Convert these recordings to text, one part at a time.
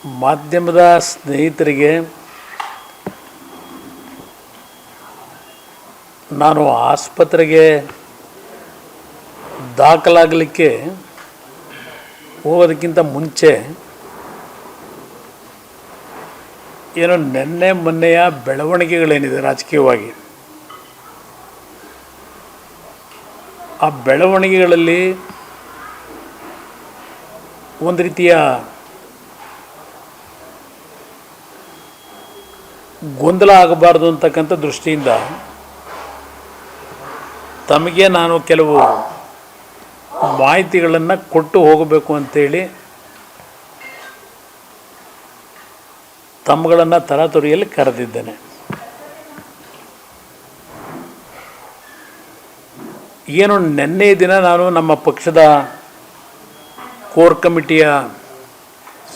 ಮಾಧ್ಯಮದ ಸ್ನೇಹಿತರಿಗೆ ನಾನು ಆಸ್ಪತ್ರೆಗೆ ದಾಖಲಾಗಲಿಕ್ಕೆ ಹೋಗೋದಕ್ಕಿಂತ ಮುಂಚೆ ಏನೋ ನೆನ್ನೆ ಮೊನ್ನೆಯ ಬೆಳವಣಿಗೆಗಳೇನಿದೆ ರಾಜಕೀಯವಾಗಿ, ಆ ಬೆಳವಣಿಗೆಗಳಲ್ಲಿ ಒಂದು ರೀತಿಯ ಗೊಂದಲ ಆಗಬಾರ್ದು ಅಂತಕ್ಕಂಥ ದೃಷ್ಟಿಯಿಂದ ತಮಗೆ ನಾನು ಕೆಲವು ಮಾಹಿತಿಗಳನ್ನು ಕೊಟ್ಟು ಹೋಗಬೇಕು ಅಂತೇಳಿ ತಮ್ಮಗಳನ್ನು ತರಾತುರಿಯಲ್ಲಿ ಕರೆದಿದ್ದೇನೆ. ಏನು ನಿನ್ನೆ ದಿನ ನಾನು ನಮ್ಮ ಪಕ್ಷದ ಕೋರ್ ಕಮಿಟಿಯ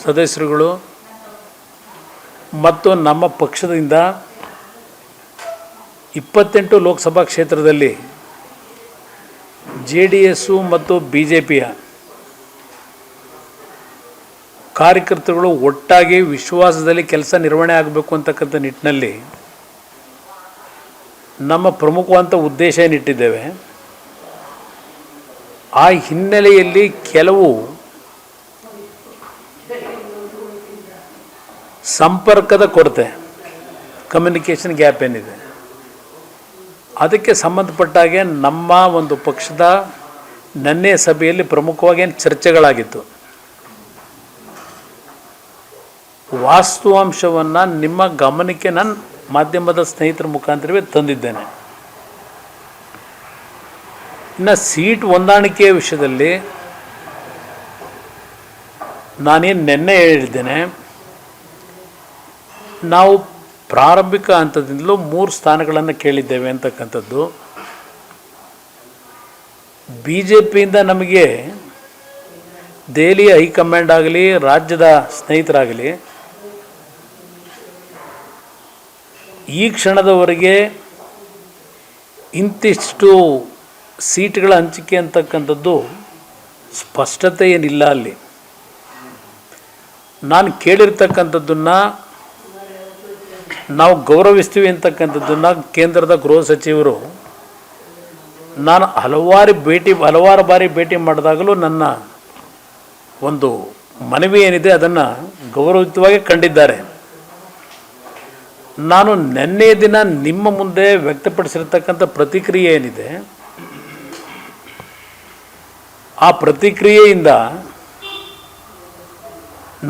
ಸದಸ್ಯರುಗಳು ಮತ್ತು ನಮ್ಮ ಪಕ್ಷದಿಂದ 28 ಲೋಕಸಭಾ ಕ್ಷೇತ್ರದಲ್ಲಿ JDS ಮತ್ತು BJPಯ ಕಾರ್ಯಕರ್ತರುಗಳು ಒಟ್ಟಾಗಿ ವಿಶ್ವಾಸದಲ್ಲಿ ಕೆಲಸ ನಿರ್ವಹಣೆ ಆಗಬೇಕು ಅಂತಕ್ಕಂಥ ನಿಟ್ಟಿನಲ್ಲಿ ನಮ್ಮ ಪ್ರಮುಖವಾದ ಉದ್ದೇಶ ಏನಿಟ್ಟಿದ್ದೇವೆ. ಆ ಹಿನ್ನೆಲೆಯಲ್ಲಿ ಕೆಲವು ಸಂಪರ್ಕದ ಕೊರತೆ, ಕಮ್ಯುನಿಕೇಷನ್ ಗ್ಯಾಪ್ ಏನಿದೆ, ಅದಕ್ಕೆ ಸಂಬಂಧಪಟ್ಟಾಗೆ ನಮ್ಮ ಒಂದು ಪಕ್ಷದ ನೆನ್ನೆ ಸಭೆಯಲ್ಲಿ ಪ್ರಮುಖವಾಗಿ ಚರ್ಚೆಗಳಾಗಿತ್ತು. ವಾಸ್ತವಾಂಶವನ್ನು ನಿಮ್ಮ ಗಮನಕ್ಕೆ ನಾನು ಮಾಧ್ಯಮದ ಸ್ನೇಹಿತರ ಮುಖಾಂತರವೇ ತಂದಿದ್ದೇನೆ. ಇನ್ನು ಸೀಟ್ ಹೊಂದಾಣಿಕೆಯ ವಿಷಯದಲ್ಲಿ ನಾನೇನು ನಿನ್ನೆ ಹೇಳಿದ್ದೇನೆ, ನಾವು ಪ್ರಾರಂಭಿಕ ಹಂತದಿಂದಲೂ 3 ಸ್ಥಾನಗಳನ್ನು ಕೇಳಿದ್ದೇವೆ ಅಂತಕ್ಕಂಥದ್ದು. BJPಯಿಂದ ನಮಗೆ ದೆಹಲಿಯ ಹೈಕಮಾಂಡ್ ಆಗಲಿ ರಾಜ್ಯದ ಸ್ನೇಹಿತರಾಗಲಿ ಈ ಕ್ಷಣದವರೆಗೆ ಇಂತಿಷ್ಟು ಸೀಟ್ಗಳ ಹಂಚಿಕೆ ಅಂತಕ್ಕಂಥದ್ದು ಸ್ಪಷ್ಟತೆ ಏನಿಲ್ಲ. ಅಲ್ಲಿ ನಾನು ಕೇಳಿರ್ತಕ್ಕಂಥದ್ದನ್ನು ನಾವು ಗೌರವಿಸ್ತೀವಿ ಅಂತಕ್ಕಂಥದ್ದನ್ನು ಕೇಂದ್ರದ ಗೃಹ ಸಚಿವರು ನಾನು ಹಲವಾರು ಬಾರಿ ಭೇಟಿ ಮಾಡಿದಾಗಲೂ ನನ್ನ ಒಂದು ಮನವಿ ಏನಿದೆ ಅದನ್ನು ಗೌರವಯುತವಾಗಿ ಕಂಡಿದ್ದಾರೆ. ನಾನು ನಿನ್ನೆ ದಿನ ನಿಮ್ಮ ಮುಂದೆ ವ್ಯಕ್ತಪಡಿಸಿರ್ತಕ್ಕಂಥ ಪ್ರತಿಕ್ರಿಯೆ ಏನಿದೆ, ಆ ಪ್ರತಿಕ್ರಿಯೆಯಿಂದ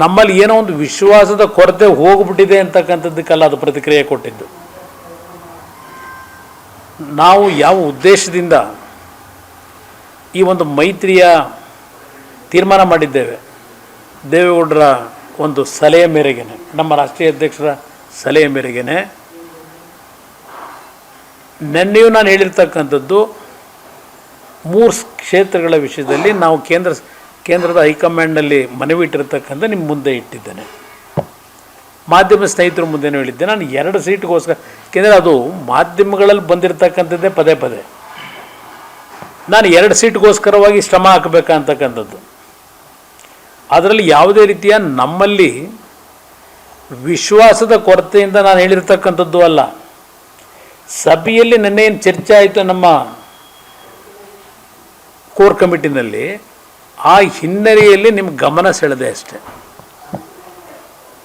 ನಮ್ಮಲ್ಲಿ ಏನೋ ಒಂದು ವಿಶ್ವಾಸದ ಕೊರತೆ ಹೋಗ್ಬಿಟ್ಟಿದೆ ಅಂತಕ್ಕಂಥದ್ದಕ್ಕೆಲ್ಲ ಅದು ಪ್ರತಿಕ್ರಿಯೆ ಕೊಟ್ಟಿದ್ದು. ನಾವು ಯಾವ ಉದ್ದೇಶದಿಂದ ಈ ಒಂದು ಮೈತ್ರಿಯ ತೀರ್ಮಾನ ಮಾಡಿದ್ದೇವೆ, ದೇವೇಗೌಡರ ಒಂದು ಸಲಹೆ ಮೇರೆಗೆ, ನಮ್ಮ ರಾಷ್ಟ್ರೀಯ ಅಧ್ಯಕ್ಷರ ಸಲಹೆ ಮೇರೆಗೆ ನೆನ್ನೆಯೂ ನಾನು ಹೇಳಿರ್ತಕ್ಕಂಥದ್ದು 3 ಕ್ಷೇತ್ರಗಳ ವಿಷಯದಲ್ಲಿ ನಾವು ಕೇಂದ್ರದ ಹೈಕಮಾಂಡ್ನಲ್ಲಿ ಮನವಿ ಇಟ್ಟಿರ್ತಕ್ಕಂಥ ನಿಮ್ಮ ಮುಂದೆ ಇಟ್ಟಿದ್ದೇನೆ. ಮಾಧ್ಯಮ ಸ್ನೇಹಿತರ ಮುಂದೆನೂ ಹೇಳಿದ್ದೆ. ನಾನು 2 ಸೀಟ್ಗೋಸ್ಕರ, ಏಕೆಂದರೆ ಅದು ಮಾಧ್ಯಮಗಳಲ್ಲಿ ಬಂದಿರತಕ್ಕಂಥದ್ದೇ ಪದೇ ಪದೇ ನಾನು 2 ಸೀಟ್ಗೋಸ್ಕರವಾಗಿ ಶ್ರಮ ಹಾಕಬೇಕಂತಕ್ಕಂಥದ್ದು. ಅದರಲ್ಲಿ ಯಾವುದೇ ರೀತಿಯ ನಮ್ಮಲ್ಲಿ ವಿಶ್ವಾಸದ ಕೊರತೆಯಿಂದ ನಾನು ಹೇಳಿರ್ತಕ್ಕಂಥದ್ದು ಅಲ್ಲ. ಸಭೆಯಲ್ಲಿ ನೆನ್ನೆ ಏನು ಚರ್ಚೆ ಆಯಿತು ನಮ್ಮ ಕೋರ್ ಕಮಿಟಿನಲ್ಲಿ, ಆ ಹಿನ್ನೆಲೆಯಲ್ಲಿ ನಿಮ್ಮ ಗಮನ ಸೆಳೆದೆ ಅಷ್ಟೆ.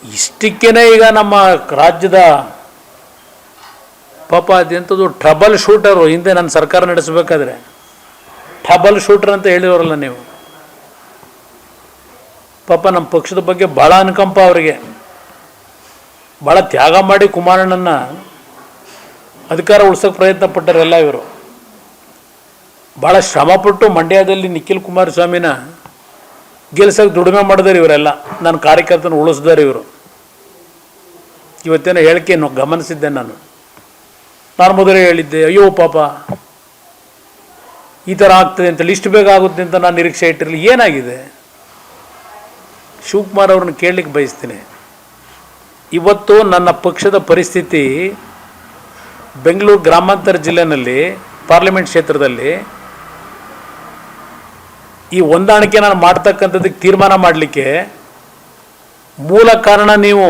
ಇಷ್ಟಕ್ಕೇ ಈಗ ನಮ್ಮ ರಾಜ್ಯದ ಪಾಪ ಅದೆಂಥದ್ದು ಟ್ರಬಲ್ ಶೂಟರು, ಹಿಂದೆ ನಾನು ಸರ್ಕಾರ ನಡೆಸಬೇಕಾದ್ರೆ ಟ್ರಬಲ್ ಶೂಟರ್ ಅಂತ ಹೇಳಿರೋರಲ್ಲ ನೀವು. ಪಾಪ ನಮ್ಮ ಪಕ್ಷದ ಬಗ್ಗೆ ಭಾಳ ಅನುಕಂಪ, ಅವರಿಗೆ ಭಾಳ ತ್ಯಾಗ ಮಾಡಿ ಕುಮಾರಣ್ಣನ ಅಧಿಕಾರ ಉಳಿಸೋಕ್ಕೆ ಪ್ರಯತ್ನ ಪಟ್ಟರೆಲ್ಲ ಇವರು. ಭಾಳ ಶ್ರಮಪಟ್ಟು ಮಂಡ್ಯದಲ್ಲಿ ನಿಖಿಲ್ ಕುಮಾರಸ್ವಾಮಿನ ಗೆಲ್ಸೋಕ್ಕೆ ದುಡಿಮೆ ಮಾಡಿದಾರೆ ಇವರೆಲ್ಲ. ನನ್ನ ಕಾರ್ಯಕರ್ತನ ಉಳಿಸಿದಾರೆ ಇವರು. ಇವತ್ತೇನೋ ಹೇಳಿಕೆ ಗಮನಿಸಿದ್ದೆ ನಾನು ಮೊದಲೇ ಹೇಳಿದ್ದೆ, ಅಯ್ಯೋ ಪಾಪ ಈ ಥರ ಆಗ್ತದೆ ಅಂತ, ಇಷ್ಟು ಬೇಗ ಆಗುತ್ತೆ ಅಂತ ನಾನು ನಿರೀಕ್ಷೆ ಇಟ್ಟಿರಲಿ. ಏನಾಗಿದೆ? ಶಿವಕುಮಾರ್ ಅವ್ರನ್ನ ಕೇಳಲಿಕ್ಕೆ ಬಯಸ್ತೀನಿ. ಇವತ್ತು ನನ್ನ ಪಕ್ಷದ ಪರಿಸ್ಥಿತಿ ಬೆಂಗಳೂರು ಗ್ರಾಮಾಂತರ ಜಿಲ್ಲೆಯಲ್ಲಿ ಪಾರ್ಲಿಮೆಂಟ್ ಕ್ಷೇತ್ರದಲ್ಲಿ ಈ ಹೊಂದಾಣಿಕೆ ನಾನು ಮಾಡ್ತಕ್ಕಂಥದ್ದಕ್ಕೆ ತೀರ್ಮಾನ ಮಾಡಲಿಕ್ಕೆ ಮೂಲ ಕಾರಣ ನೀವು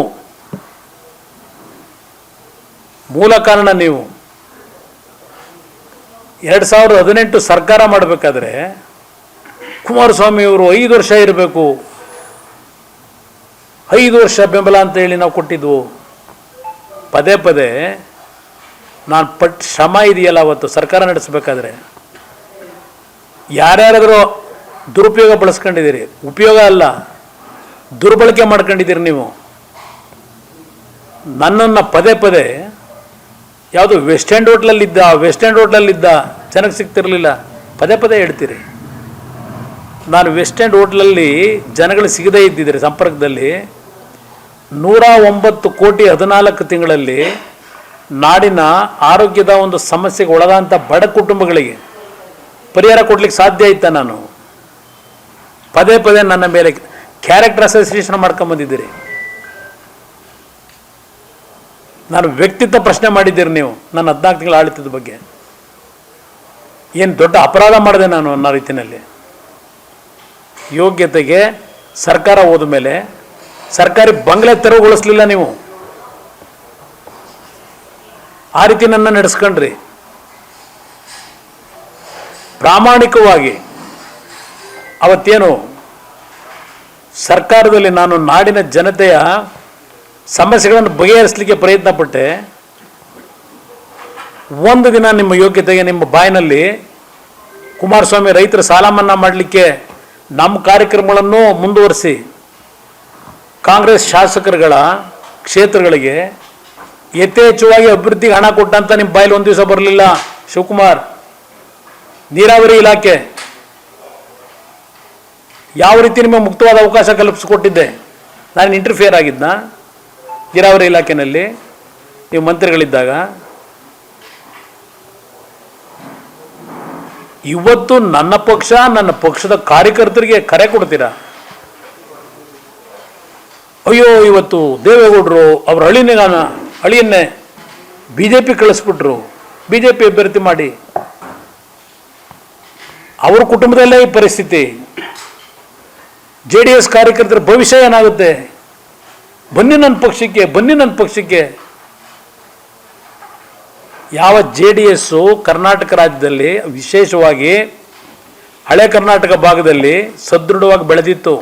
2018 ಸರ್ಕಾರ ಮಾಡಬೇಕಾದ್ರೆ ಕುಮಾರಸ್ವಾಮಿ ಅವರು 5 ವರ್ಷ ಇರಬೇಕು, 5 ವರ್ಷ ಬೆಂಬಲ ಅಂತೇಳಿ ನಾವು ಕೊಟ್ಟಿದ್ವು. ಪದೇ ಪದೇ ನಾನು ಶ್ರಮ ಇದೆಯಲ್ಲ ಅವತ್ತು ಸರ್ಕಾರ ನಡೆಸಬೇಕಾದ್ರೆ ಯಾರ್ಯಾರಾದರೂ ದುರುಪಯೋಗ ಬಳಸ್ಕೊಂಡಿದ್ದೀರಿ, ಉಪಯೋಗ ಅಲ್ಲ ದುರ್ಬಳಕೆ ಮಾಡ್ಕೊಂಡಿದ್ದೀರಿ ನೀವು. ನನ್ನನ್ನು ಪದೇ ಪದೇ ಯಾವುದು ವೆಸ್ಟ್ ಎಂಡ್ ಹೋಟ್ಲಲ್ಲಿದ್ದ ಜನಕ್ಕೆ ಸಿಗ್ತಿರಲಿಲ್ಲ, ಪದೇ ಪದೇ ಹೇಳ್ತೀರಿ. ನಾನು ವೆಸ್ಟ್ ಎಂಡ್ ಹೋಟ್ಲಲ್ಲಿ ಜನಗಳು ಸಿಗದೇ ಇದ್ದಿದ್ದರೆ ಸಂಪರ್ಕದಲ್ಲಿ 109 ಕೋಟಿ 14 ತಿಂಗಳಲ್ಲಿ ನಾಡಿನ ಆರೋಗ್ಯದ ಒಂದು ಸಮಸ್ಯೆಗೆ ಒಳಗಾದಂಥ ಬಡ ಕುಟುಂಬಗಳಿಗೆ ಪರಿಹಾರ ಕೊಡ್ಲಿಕ್ಕೆ ಸಾಧ್ಯ ಇತ್ತ? ನಾನು ಪದೇ ಪದೇ ನನ್ನ ಮೇಲೆ ಕ್ಯಾರೆಕ್ಟರ್ ಅಸೋಸಿಯೇಷನ್ ಮಾಡ್ಕೊಂಬಂದಿದ್ದೀರಿ. ನಾನು ವ್ಯಕ್ತಿತ್ವ ಪ್ರಶ್ನೆ ಮಾಡಿದ್ದೀರಿ ನೀವು ನನ್ನ 14 ತಿಂಗಳ ಆಡಳಿತದ ಬಗ್ಗೆ. ಏನು ದೊಡ್ಡ ಅಪರಾಧ ಮಾಡಿದೆ ನಾನು ಅನ್ನೋ ರೀತಿಯಲ್ಲಿ. ಯೋಗ್ಯತೆಗೆ ಸರ್ಕಾರ ಹೋದ ಮೇಲೆ ಸರ್ಕಾರಿ ಬಂಗ್ಲೆ ತೆರವುಗೊಳಿಸಲಿಲ್ಲ ನೀವು, ಆ ರೀತಿ ನನ್ನ ನಡೆಸ್ಕೊಂಡ್ರಿ. ಪ್ರಾಮಾಣಿಕವಾಗಿ ಅವತ್ತೇನು ಸರ್ಕಾರದಲ್ಲಿ ನಾನು ನಾಡಿನ ಜನತೆಯ ಸಮಸ್ಯೆಗಳನ್ನು ಬಗೆಹರಿಸಲಿಕ್ಕೆ ಪ್ರಯತ್ನ ಪಟ್ಟೆ. ಒಂದು ದಿನ ನಿಮ್ಮ ಯೋಗ್ಯತೆಗೆ ನಿಮ್ಮ ಬಾಯಿನಲ್ಲಿ ಕುಮಾರಸ್ವಾಮಿ ರೈತರ ಸಾಲ ಮನ್ನಾ ಮಾಡಲಿಕ್ಕೆ ನಮ್ಮ ಕಾರ್ಯಕ್ರಮಗಳನ್ನು ಮುಂದುವರಿಸಿ ಕಾಂಗ್ರೆಸ್ ಶಾಸಕರುಗಳ ಕ್ಷೇತ್ರಗಳಿಗೆ ಯಥೇಚ್ಛವಾಗಿ ಅಭಿವೃದ್ಧಿಗೆ ಹಣ ಕೊಟ್ಟಂತ ನಿಮ್ಮ ಬಾಯಲ್ಲಿ ಒಂದು ದಿವಸ ಬರಲಿಲ್ಲ. ಶಿವಕುಮಾರ್, ನೀರಾವರಿ ಇಲಾಖೆ ಯಾವ ರೀತಿ ನಿಮಗೆ ಮುಕ್ತವಾದ ಅವಕಾಶ ಕಲ್ಪಿಸಿಕೊಟ್ಟಿದ್ದೆ? ನಾನು ಇಂಟರ್ಫಿಯರ್ ಆಗಿದ್ನ ನೀರಾವರಿ ಇಲಾಖೆಯಲ್ಲಿ ನೀವು ಮಂತ್ರಿಗಳಿದ್ದಾಗ? ಇವತ್ತು ನನ್ನ ಪಕ್ಷ ನನ್ನ ಪಕ್ಷದ ಕಾರ್ಯಕರ್ತರಿಗೆ ಕರೆ ಕೊಡ್ತೀರಾ? ಅಯ್ಯೋ ಇವತ್ತು ದೇವೇಗೌಡರು ಅವ್ರ ಅಳಿಯನ್ನೇ BJP ಕಳಿಸ್ಬಿಟ್ರು, BJP ಅಭ್ಯರ್ಥಿ ಮಾಡಿ. ಅವ್ರ ಕುಟುಂಬದಲ್ಲೇ ಈ ಪರಿಸ್ಥಿತಿ. JDS ಕಾರ್ಯಕರ್ತರ ಭವಿಷ್ಯ ಏನಾಗುತ್ತೆ? ಬನ್ನಿ ನನ್ನ ಪಕ್ಷಕ್ಕೆ. ಯಾವ JDS ಕರ್ನಾಟಕ ರಾಜ್ಯದಲ್ಲಿ ವಿಶೇಷವಾಗಿ ಹಳೆ ಕರ್ನಾಟಕ ಭಾಗದಲ್ಲಿ ಸದೃಢವಾಗಿ ಬೆಳೆದಿತ್ತು,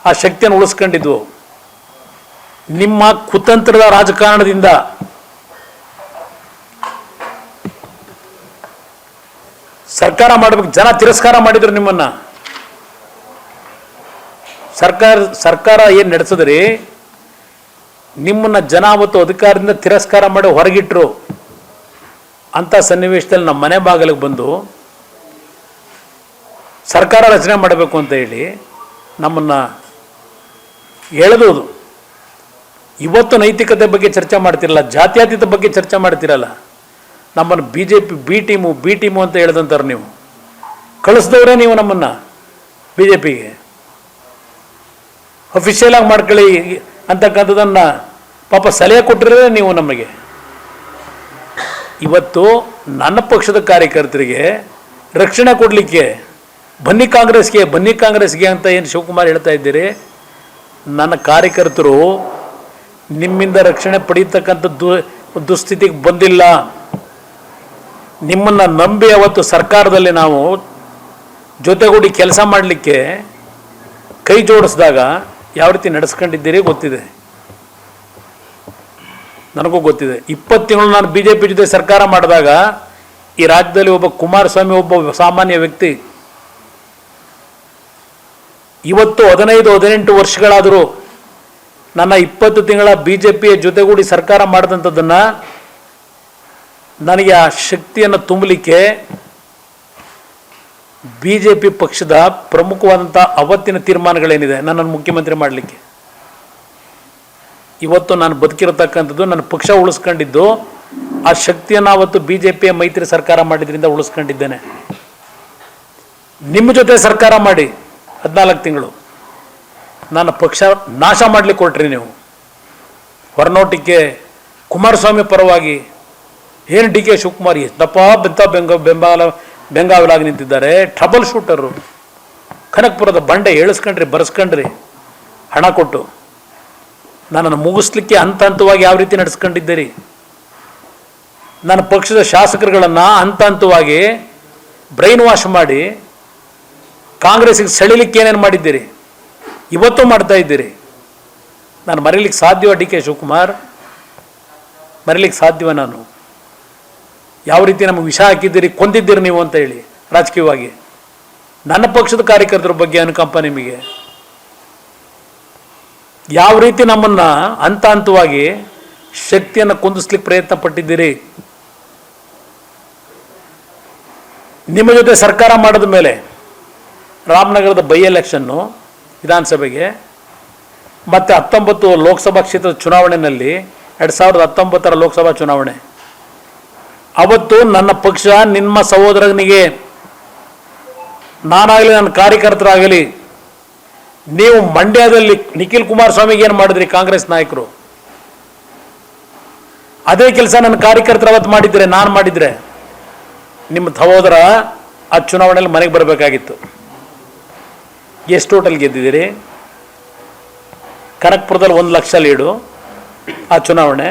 ಆ ಶಕ್ತಿಯನ್ನು ಉಳಿಸ್ಕೊಂಡಿದ್ವು. ನಿಮ್ಮ ಕುತಂತ್ರದ ರಾಜಕಾರಣದಿಂದ ಸರ್ಕಾರ ಮಾಡಬೇಕು, ಜನ ತಿರಸ್ಕಾರ ಮಾಡಿದ್ರು ನಿಮ್ಮನ್ನ. ಸರ್ಕಾರ ಏನು ನಡೆಸಿದ್ರಿ, ನಿಮ್ಮನ್ನ ಜನ ಅವತ್ತು ಅಧಿಕಾರದಿಂದ ತಿರಸ್ಕಾರ ಮಾಡಿ ಹೊರಗಿಟ್ರು. ಅಂಥ ಸನ್ನಿವೇಶದಲ್ಲಿ ನಮ್ಮ ಮನೆ ಬಾಗಿಲಿಗೆ ಬಂದು ಸರ್ಕಾರ ರಚನೆ ಮಾಡಬೇಕು ಅಂತ ಹೇಳಿ ನಮ್ಮನ್ನು ಎಳೆದೋದು. ಇವತ್ತು ನೈತಿಕತೆ ಬಗ್ಗೆ ಚರ್ಚೆ ಮಾಡ್ತಿರಲ್ಲ, ಜಾತ್ಯತೀತ ಬಗ್ಗೆ ಚರ್ಚೆ ಮಾಡ್ತಿರಲ್ಲ. ನಮ್ಮನ್ನು BJP ಬಿ ಟೀಮು ಅಂತ ಹೇಳ್ದಂತಾರೆ. ನೀವು ಕಳಿಸ್ದವ್ರೆ ನೀವು ನಮ್ಮನ್ನು BJPಗೆ. ಅಫಿಷಿಯಲ್ ಆಗಿ ಮಾಡ್ಕೊಳ್ಳಿ ಅಂತಕ್ಕಂಥದ್ದನ್ನು ಪಾಪ ಸಲಹೆ ಕೊಟ್ಟಿರೋದೇ ನೀವು ನಮಗೆ. ಇವತ್ತು ನನ್ನ ಪಕ್ಷದ ಕಾರ್ಯಕರ್ತರಿಗೆ ರಕ್ಷಣೆ ಕೊಡಲಿಕ್ಕೆ ಬನ್ನಿ ಕಾಂಗ್ರೆಸ್ಗೆ ಅಂತ ಏನು ಶಿವಕುಮಾರ್ ಹೇಳ್ತಾ ಇದ್ದೀರಿ? ನನ್ನ ಕಾರ್ಯಕರ್ತರು ನಿಮ್ಮಿಂದ ರಕ್ಷಣೆ ಪಡೀತಕ್ಕಂಥ ದುಸ್ಥಿತಿಗೆ ಬಂದಿಲ್ಲ. ನಿಮ್ಮನ್ನು ನಂಬಿ ಅವತ್ತು ಸರ್ಕಾರದಲ್ಲಿ ನಾವು ಜೊತೆಗೂಡಿ ಕೆಲಸ ಮಾಡಲಿಕ್ಕೆ ಕೈ ಜೋಡಿಸಿದಾಗ ಯಾವ ರೀತಿ ನಡೆಸ್ಕೊಂಡಿದ್ದೀರಿ ಗೊತ್ತಿದೆ, ನನಗೂ ಗೊತ್ತಿದೆ. 20 ತಿಂಗಳು ನಾನು BJP ಜೊತೆ ಸರ್ಕಾರ ಮಾಡಿದಾಗ ಈ ರಾಜ್ಯದಲ್ಲಿ ಒಬ್ಬ ಕುಮಾರಸ್ವಾಮಿ ಒಬ್ಬ ಸಾಮಾನ್ಯ ವ್ಯಕ್ತಿ. ಇವತ್ತು 15-18 ವರ್ಷಗಳಾದರೂ ನನ್ನ 20 ತಿಂಗಳ BJPಯ ಜೊತೆಗೂಡಿ ಸರ್ಕಾರ ಮಾಡಿದಂಥದ್ದನ್ನು ನನಗೆ ಆ ಶಕ್ತಿಯನ್ನು ತುಂಬಲಿಕ್ಕೆ BJP ಪಕ್ಷದ ಪ್ರಮುಖವಾದಂಥ ಅವತ್ತಿನ ತೀರ್ಮಾನಗಳೇನಿದೆ ನನ್ನನ್ನು ಮುಖ್ಯಮಂತ್ರಿ ಮಾಡಲಿಕ್ಕೆ. ಇವತ್ತು ನಾನು ಬದುಕಿರತಕ್ಕಂಥದ್ದು ನನ್ನ ಪಕ್ಷ ಉಳಿಸ್ಕೊಂಡಿದ್ದು ಆ ಶಕ್ತಿಯನ್ನು ಅವತ್ತು BJPಯ ಮೈತ್ರಿ ಸರ್ಕಾರ ಮಾಡಿದ್ರಿಂದ ಉಳಿಸ್ಕೊಂಡಿದ್ದೇನೆ. ನಿಮ್ಮ ಜೊತೆ ಸರ್ಕಾರ ಮಾಡಿ 14 ತಿಂಗಳು ನನ್ನ ಪಕ್ಷ ನಾಶ ಮಾಡಲಿಕ್ಕೆ ಕೊಟ್ರಿ ನೀವು. ಹೊರನೋಟಕ್ಕೆ ಕುಮಾರಸ್ವಾಮಿ ಪರವಾಗಿ ಏನು DK ಶಿವಕುಮಾರ್ ಎಷ್ಟಪ್ಪ ಬೆಂಗಾವಲಾಗಿ ನಿಂತಿದ್ದಾರೆ. ಟ್ರಬಲ್ ಶೂಟರು, ಕನಕಪುರದ ಬಂಡೆ ಏಳಿಸ್ಕೊಂಡ್ರಿ, ಬರೆಸ್ಕೊಂಡ್ರಿ. ಹಣ ಕೊಟ್ಟು ನನ್ನನ್ನು ಮುಗಿಸ್ಲಿಕ್ಕೆ ಹಂತ ಹಂತವಾಗಿ ಯಾವ ರೀತಿ ನಡೆಸ್ಕೊಂಡಿದ್ದೀರಿ. ನನ್ನ ಪಕ್ಷದ ಶಾಸಕರುಗಳನ್ನು ಹಂತ ಹಂತವಾಗಿ ಬ್ರೈನ್ ವಾಶ್ ಮಾಡಿ ಕಾಂಗ್ರೆಸ್ಸಿಗೆ ಸೆಳಿಲಿಕ್ಕೆ ಏನೇನು ಮಾಡಿದ್ದೀರಿ, ಇವತ್ತು ಮಾಡ್ತಾ ಇದ್ದೀರಿ. ನಾನು ಮರೀಲಿಕ್ಕೆ ಸಾಧ್ಯವ ಡಿ ಕೆ ಶಿವಕುಮಾರ್? ಮರೀಲಿಕ್ಕೆ ಸಾಧ್ಯವ ನಾನು? ಯಾವ ರೀತಿ ನಮಗೆ ವಿಷ ಹಾಕಿದ್ದೀರಿ, ಕೊಂದಿದ್ದೀರಿ ನೀವು ಅಂತ ಹೇಳಿ ರಾಜಕೀಯವಾಗಿ. ನನ್ನ ಪಕ್ಷದ ಕಾರ್ಯಕರ್ತರ ಬಗ್ಗೆ ಅನುಕಂಪ ನಿಮಗೆ? ಯಾವ ರೀತಿ ನಮ್ಮನ್ನು ಹಂತ ಹಂತವಾಗಿ ಶಕ್ತಿಯನ್ನು ಕುಂದಿಸ್ಲಿಕ್ಕೆ ಪ್ರಯತ್ನ ಪಟ್ಟಿದ್ದೀರಿ. ನಿಮ್ಮ ಜೊತೆ ಸರ್ಕಾರ ಮಾಡಿದ ಮೇಲೆ ರಾಮನಗರದ ಬೈ ಎಲೆಕ್ಷನ್ನು ವಿಧಾನಸಭೆಗೆ ಮತ್ತು 19 ಲೋಕಸಭಾ ಕ್ಷೇತ್ರದ ಚುನಾವಣೆಯಲ್ಲಿ 2019 ಲೋಕಸಭಾ ಚುನಾವಣೆ ಅವತ್ತು ನನ್ನ ಪಕ್ಷ ನಿಮ್ಮ ಸಹೋದರನಿಗೆ, ನಾನಾಗಲಿ ನನ್ನ ಕಾರ್ಯಕರ್ತರಾಗಲಿ, ನೀವು ಮಂಡ್ಯದಲ್ಲಿ ನಿಖಿಲ್ ಕುಮಾರಸ್ವಾಮಿಗೆ ಏನು ಮಾಡಿದ್ರಿ ಕಾಂಗ್ರೆಸ್ ನಾಯಕರು, ಅದೇ ಕೆಲಸ ನನ್ನ ಕಾರ್ಯಕರ್ತರು ಅವತ್ತು ಮಾಡಿದ್ರೆ, ನಾನು ಮಾಡಿದರೆ ನಿಮ್ಮ ಸಹೋದರ ಆ ಚುನಾವಣೆಯಲ್ಲಿ ಮನೆಗೆ ಬರಬೇಕಾಗಿತ್ತು. ಎಷ್ಟು ಟೋಟಲ್ ಗೆದ್ದಿದ್ದೀರಿ? ಕನಕಪುರದಲ್ಲಿ 1 ಲಕ್ಷ ಲೀಡು ಆ ಚುನಾವಣೆ,